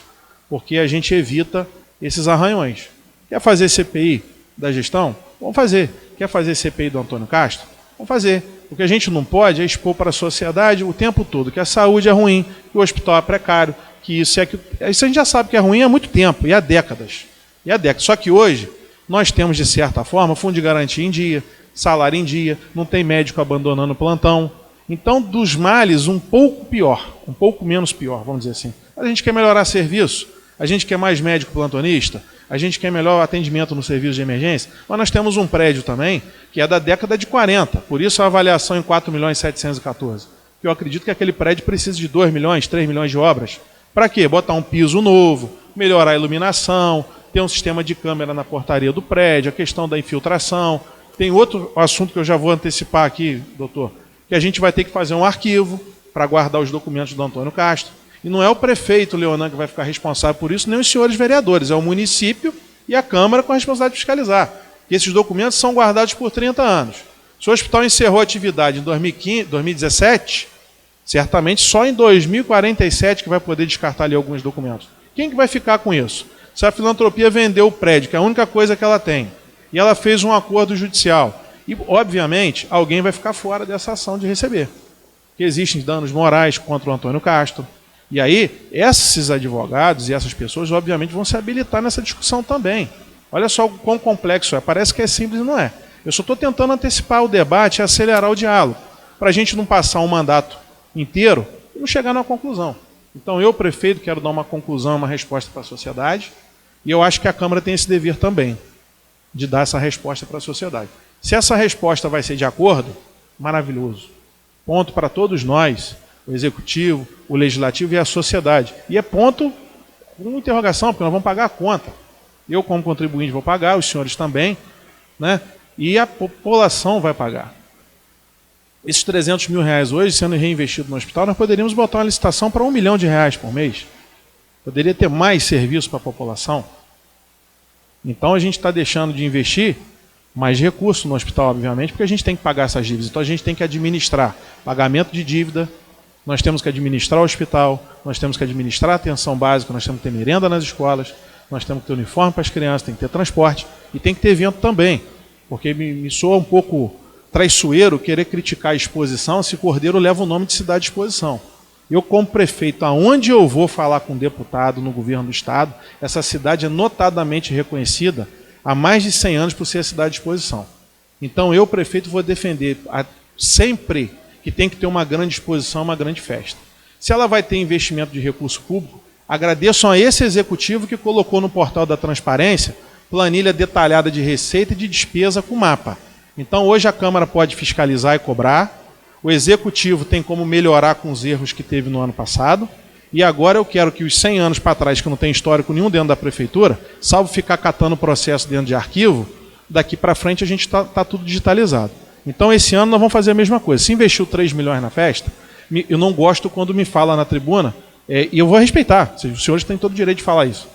Speaker 2: porque a gente evita esses arranhões. Quer fazer CPI da gestão? Vamos fazer. Quer fazer CPI do Antônio Castro? Vamos fazer. O que a gente não pode é expor para a sociedade o tempo todo que a saúde é ruim, que o hospital é precário, que isso é que... Isso a gente já sabe que é ruim há muito tempo, e há décadas. E há décadas. Só que hoje nós temos, de certa forma, fundo de garantia em dia, salário em dia, não tem médico abandonando o plantão. Então, dos males, um pouco pior, um pouco menos pior, vamos dizer assim. A gente quer melhorar serviço, a gente quer mais médico plantonista, a gente quer melhor atendimento no serviço de emergência, mas nós temos um prédio também que é da década de 40, por isso a avaliação em 4.714. Eu acredito que aquele prédio precisa de 2 milhões, 3 milhões de obras. Para quê? Botar um piso novo, melhorar a iluminação, ter um sistema de câmera na portaria do prédio, a questão da infiltração. Tem outro assunto que eu já vou antecipar aqui, doutor, que a gente vai ter que fazer um arquivo para guardar os documentos do Antônio Castro. E não é o prefeito Leonan que vai ficar responsável por isso, nem os senhores vereadores, é o município e a Câmara com a responsabilidade de fiscalizar. E esses documentos são guardados por 30 anos. Se o hospital encerrou a atividade em 2017, certamente só em 2047 que vai poder descartar ali alguns documentos. Quem que vai ficar com isso? Se a filantropia vendeu o prédio, que é a única coisa que ela tem, e ela fez um acordo judicial, e, obviamente, alguém vai ficar fora dessa ação de receber. Porque existem danos morais contra o Antônio Castro. E aí, esses advogados e essas pessoas, obviamente, vão se habilitar nessa discussão também. Olha só o quão complexo é. Parece que é simples e não é. Eu só estou tentando antecipar o debate e acelerar o diálogo, para a gente não passar um mandato inteiro e não chegar numa conclusão. Então, eu, prefeito, quero dar uma conclusão, uma resposta para a sociedade, e eu acho que a Câmara tem esse dever também, de dar essa resposta para a sociedade. Se essa resposta vai ser de acordo, maravilhoso. Ponto para todos nós, o Executivo, o Legislativo e a sociedade. E é ponto com interrogação, porque nós vamos pagar a conta. Eu, como contribuinte, vou pagar, os senhores também, né? E a população vai pagar. Esses 300 mil reais hoje, sendo reinvestido no hospital, nós poderíamos botar uma licitação para R$1 milhão por mês. Poderia ter mais serviço para a população. Então a gente está deixando de investir mais recursos no hospital, obviamente, porque a gente tem que pagar essas dívidas. Então a gente tem que administrar pagamento de dívida, nós temos que administrar o hospital, nós temos que administrar a atenção básica, nós temos que ter merenda nas escolas, nós temos que ter uniforme para as crianças, tem que ter transporte e tem que ter evento também. Porque me soa um pouco traiçoeiro querer criticar a exposição se Cordeiro leva o nome de cidade de exposição. Eu, como prefeito, aonde eu vou falar com um deputado no governo do Estado, essa cidade é notadamente reconhecida há mais de 100 anos por ser a cidade de exposição. Então, eu, prefeito, vou defender sempre que tem que ter uma grande exposição, uma grande festa. Se ela vai ter investimento de recurso público, agradeço a esse executivo que colocou no portal da transparência planilha detalhada de receita e de despesa com mapa. Então, hoje a Câmara pode fiscalizar e cobrar, o Executivo tem como melhorar com os erros que teve no ano passado, e agora eu quero que os 100 anos para trás, que não tem histórico nenhum dentro da Prefeitura, salvo ficar catando processo dentro de arquivo, daqui para frente a gente está tudo digitalizado. Então, esse ano nós vamos fazer a mesma coisa. Se investiu 3 milhões na festa, eu não gosto quando me fala na tribuna, e eu vou respeitar, os senhores têm todo o direito de falar isso.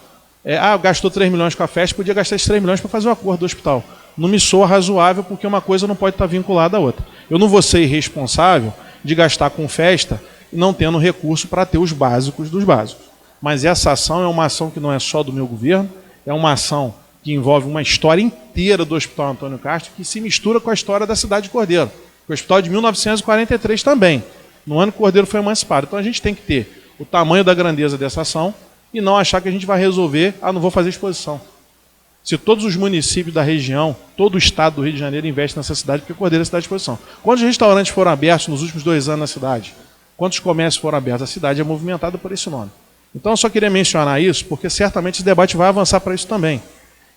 Speaker 2: Gastou 3 milhões com a festa, podia gastar esses 3 milhões para fazer o acordo do hospital. Não me soa razoável, porque uma coisa não pode estar vinculada à outra. Eu não vou ser irresponsável de gastar com festa e não tendo recurso para ter os básicos dos básicos. Mas essa ação é uma ação que não é só do meu governo, é uma ação que envolve uma história inteira do Hospital Antônio Castro, que se mistura com a história da cidade de Cordeiro. O hospital é de 1943 também, no ano que Cordeiro foi emancipado. Então a gente tem que ter o tamanho da grandeza dessa ação e não achar que a gente vai resolver, não vou fazer exposição. Se todos os municípios da região, todo o estado do Rio de Janeiro investe nessa cidade, porque Cordeiro é cidade de exposição. Quantos restaurantes foram abertos nos últimos 2 anos na cidade? Quantos comércios foram abertos? A cidade é movimentada por esse nome. Então eu só queria mencionar isso, porque certamente esse debate vai avançar para isso também.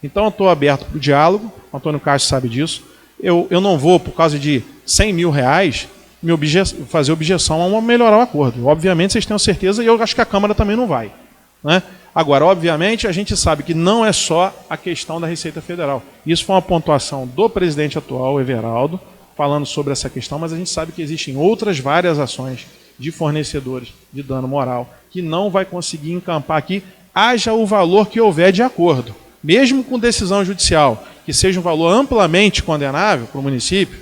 Speaker 2: Então eu estou aberto para o diálogo, o Antônio Castro sabe disso. Eu não vou, por causa de 100 mil reais, fazer objeção a melhorar o acordo. Obviamente vocês tenham certeza, e eu acho que a Câmara também não vai, né? Agora, obviamente, a gente sabe que não é só a questão da Receita Federal. Isso foi uma pontuação do presidente atual, Everaldo, falando sobre essa questão, mas a gente sabe que existem outras várias ações de fornecedores de dano moral que não vai conseguir encampar aqui, haja o valor que houver de acordo. Mesmo com decisão judicial, que seja um valor amplamente condenável para o município,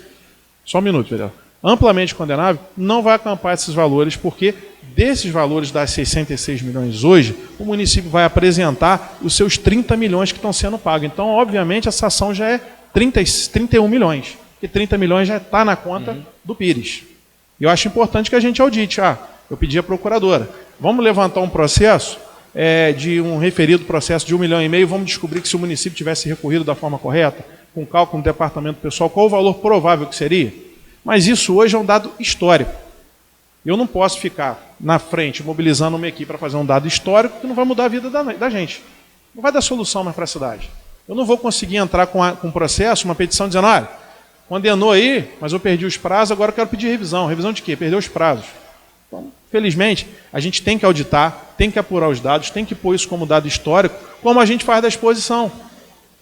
Speaker 2: só um minuto, vereador, amplamente condenável, não vai acampar esses valores, porque desses valores das 66 milhões hoje, o município vai apresentar os seus 30 milhões que estão sendo pagos. Então, obviamente, essa ação já é 31 milhões, porque 30 milhões já está na conta do Pires. Eu acho importante que a gente audite. Eu pedi à procuradora, vamos levantar um processo de um referido processo de 1,5 milhão, vamos descobrir que se o município tivesse recorrido da forma correta, com cálculo no departamento pessoal, qual o valor provável que seria? Mas isso hoje é um dado histórico. Eu não posso ficar na frente mobilizando uma equipe para fazer um dado histórico que não vai mudar a vida da gente. Não vai dar solução mais para a cidade. Eu não vou conseguir entrar com um processo, uma petição dizendo, condenou aí, mas eu perdi os prazos, agora eu quero pedir revisão. Revisão de quê? Perdeu os prazos. Então, felizmente, a gente tem que auditar, tem que apurar os dados, tem que pôr isso como dado histórico, como a gente faz da exposição.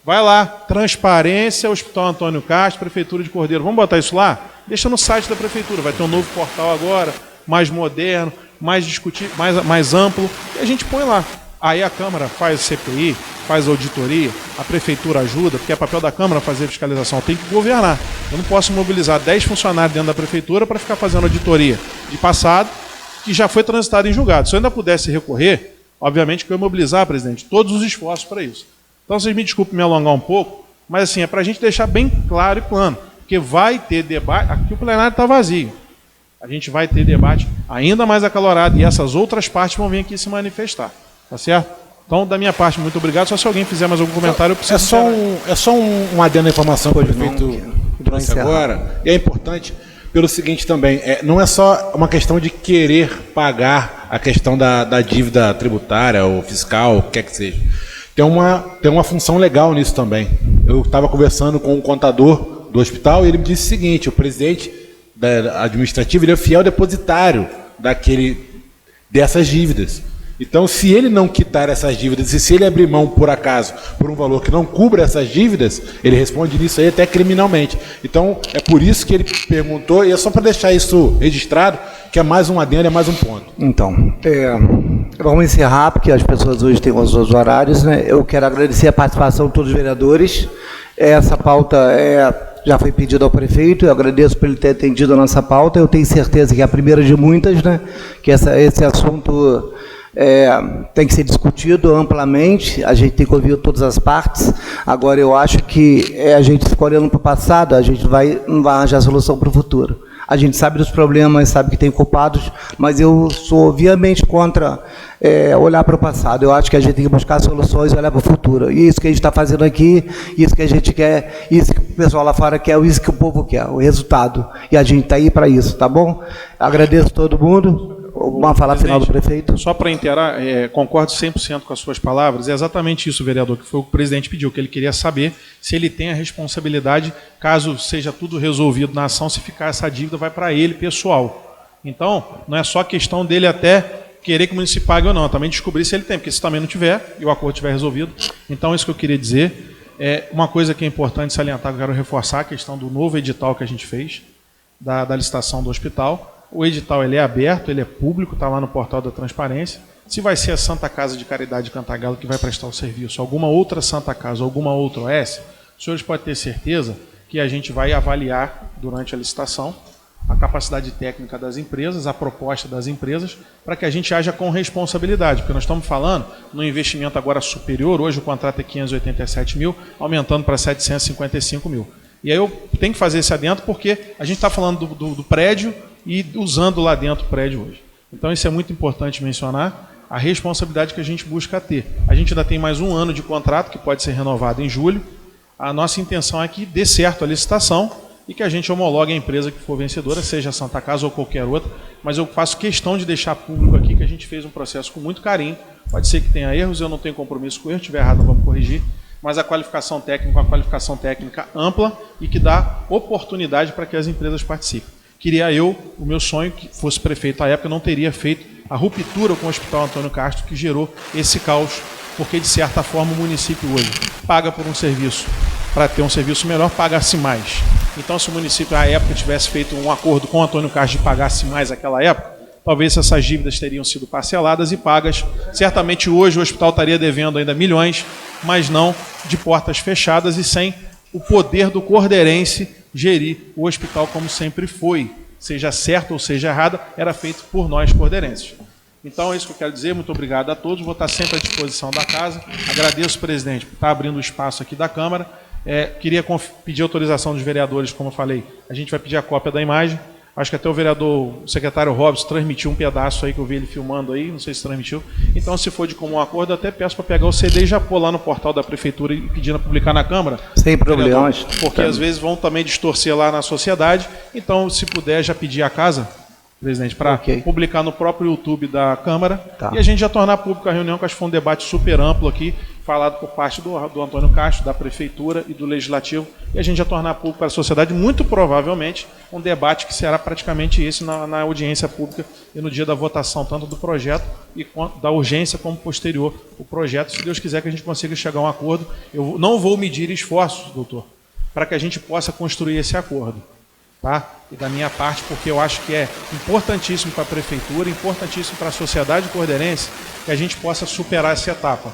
Speaker 2: Vai lá, transparência, Hospital Antônio Castro, Prefeitura de Cordeiro. Vamos botar isso lá? Deixa no site da Prefeitura, vai ter um novo portal agora, mais moderno, mais discutido, mais amplo, e a gente põe lá. Aí a Câmara faz CPI, faz auditoria, a Prefeitura ajuda, porque é papel da Câmara fazer fiscalização, tem que governar. Eu não posso mobilizar 10 funcionários dentro da prefeitura para ficar fazendo auditoria de passado, que já foi transitado em julgado. Se eu ainda pudesse recorrer, obviamente que eu ia mobilizar, presidente, todos os esforços para isso. Então, vocês me desculpem me alongar um pouco, mas assim, é para a gente deixar bem claro e plano, porque vai ter debate, aqui o plenário está vazio. A gente vai ter debate ainda mais acalorado e essas outras partes vão vir aqui se manifestar. Tá certo? Então, da minha parte, muito obrigado. Só se alguém fizer mais algum comentário, eu preciso...
Speaker 7: É só um adendo à informação que o prefeito trouxe agora. E é importante pelo seguinte também, não é só uma questão de querer pagar a questão da dívida tributária ou fiscal, o que quer que seja. Tem uma função legal nisso também. Eu estava conversando com um contador do hospital e ele me disse o seguinte, o presidente administrativo, ele é fiel depositário dessas dívidas. Então, se ele não quitar essas dívidas e se ele abrir mão, por acaso, por um valor que não cubra essas dívidas, ele responde nisso aí até criminalmente. Então, é por isso que ele perguntou, e é só para deixar isso registrado, que é mais um adendo, é mais um ponto.
Speaker 1: Então, vamos encerrar, porque as pessoas hoje têm os seus horários, né? Eu quero agradecer a participação de todos os vereadores. Essa pauta já foi pedida ao prefeito, eu agradeço por ele ter atendido a nossa pauta. Eu tenho certeza que é a primeira de muitas, né? Que esse assunto tem que ser discutido amplamente, a gente tem que ouvir todas as partes. Agora, eu acho que a gente ficou olhando para o passado, a gente não vai arranjar solução para o futuro. A gente sabe dos problemas, sabe que tem culpados, mas eu sou viamente contra olhar para o passado. Eu acho que a gente tem que buscar soluções e olhar para o futuro. E isso que a gente está fazendo aqui, isso que a gente quer, isso que o pessoal lá fora quer, isso que o povo quer, o resultado. E a gente está aí para isso, tá bom? Agradeço todo mundo. Uma fala final do prefeito.
Speaker 2: Só para inteirar, concordo 100% com as suas palavras. É exatamente isso, vereador, que foi o que o presidente pediu, que ele queria saber se ele tem a responsabilidade, caso seja tudo resolvido na ação, se ficar essa dívida, vai para ele, pessoal. Então, não é só questão dele até querer que o município pague ou não, também descobrir se ele tem, porque se também não tiver, e o acordo tiver resolvido. Então, isso que eu queria dizer. Uma coisa que é importante salientar, que eu quero reforçar, a questão do novo edital que a gente fez, da licitação do hospital. O edital ele é aberto, ele é público, está lá no portal da transparência. Se vai ser a Santa Casa de Caridade de Cantagalo que vai prestar o serviço, alguma outra Santa Casa, alguma outra OS, os senhores podem ter certeza que a gente vai avaliar durante a licitação a capacidade técnica das empresas, a proposta das empresas, para que a gente haja com responsabilidade, porque nós estamos falando no investimento agora superior, hoje o contrato é 587 mil, aumentando para 755 mil. E aí eu tenho que fazer esse adendo porque a gente está falando do prédio e usando lá dentro o prédio hoje. Então isso é muito importante mencionar, a responsabilidade que a gente busca ter. A gente ainda tem mais um ano de contrato, que pode ser renovado em julho. A nossa intenção é que dê certo a licitação e que a gente homologue a empresa que for vencedora, seja a Santa Casa ou qualquer outra, mas eu faço questão de deixar público aqui que a gente fez um processo com muito carinho. Pode ser que tenha erros, eu não tenho compromisso com erro, se estiver errado não vamos corrigir, mas a qualificação técnica é uma qualificação técnica ampla e que dá oportunidade para que as empresas participem. Queria o meu sonho, que fosse prefeito à época, não teria feito a ruptura com o Hospital Antônio Castro, que gerou esse caos, porque, de certa forma, o município hoje paga por um serviço, para ter um serviço melhor, paga-se mais. Então, se o município, à época, tivesse feito um acordo com o Antônio Castro de pagasse mais naquela época, talvez essas dívidas teriam sido parceladas e pagas. Certamente, hoje, o hospital estaria devendo ainda milhões, mas não de portas fechadas e sem o poder do cordeirense gerir o hospital como sempre foi, seja certo ou seja errado, era feito por nós cordeirenses. Então é isso que eu quero dizer, muito obrigado a todos, vou estar sempre à disposição da casa, agradeço, presidente, por estar abrindo o espaço aqui da Câmara. Queria pedir autorização dos vereadores, como eu falei, a gente vai pedir a cópia da imagem. Acho que até o secretário Robson transmitiu um pedaço aí que eu vi ele filmando aí, não sei se transmitiu. Então, se for de comum acordo, até peço para pegar o CD e já pôr lá no portal da Prefeitura e pedindo a publicar na Câmara.
Speaker 1: Sem problemas.
Speaker 2: Porque às vezes vão também distorcer lá na sociedade. Então, se puder já pedir à casa, presidente, para publicar no próprio YouTube da Câmara. E a gente já tornar público a reunião, que acho que foi um debate super amplo aqui, falado por parte do Antônio Castro, da Prefeitura e do Legislativo, e a gente já tornar público para a sociedade, muito provavelmente, um debate que será praticamente esse na audiência pública e no dia da votação, tanto do projeto e da urgência como posterior o projeto, se Deus quiser que a gente consiga chegar a um acordo. Eu não vou medir esforços, doutor, para que a gente possa construir esse acordo. Tá? E da minha parte, porque eu acho que é importantíssimo para a Prefeitura, importantíssimo para a sociedade cordeirense, que a gente possa superar essa etapa.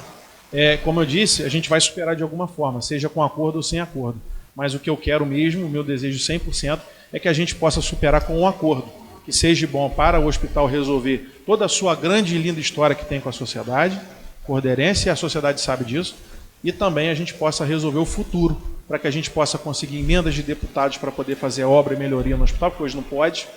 Speaker 2: Como eu disse, a gente vai superar de alguma forma, seja com acordo ou sem acordo. mas o que eu quero mesmo, o meu desejo 100%, é que a gente possa superar com um acordo, que seja bom para o hospital resolver toda a sua grande e linda história que tem com a sociedade, Corderense, e a sociedade sabe disso, e também a gente possa resolver o futuro, para que a gente possa conseguir emendas de deputados para poder fazer obra e melhoria no hospital, porque hoje não pode,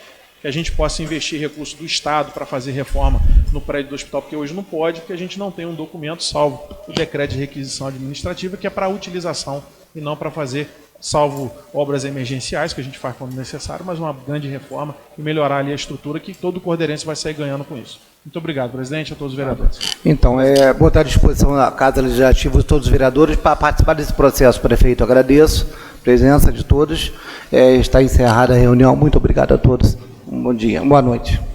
Speaker 2: que a gente possa investir recursos do Estado para fazer reforma no prédio do hospital, porque hoje não pode, porque a gente não tem um documento, salvo o decreto de requisição administrativa, que é para utilização e não para fazer, salvo obras emergenciais, que a gente faz quando necessário, mas uma grande reforma e melhorar ali a estrutura, que todo cordeirense vai sair ganhando com isso. Muito obrigado, presidente, a todos os vereadores.
Speaker 1: Então, botar à disposição a Casa Legislativa de todos os vereadores para participar desse processo, prefeito. Agradeço a presença de todos. Está encerrada a reunião. Muito obrigado a todos. Um bom dia, boa noite.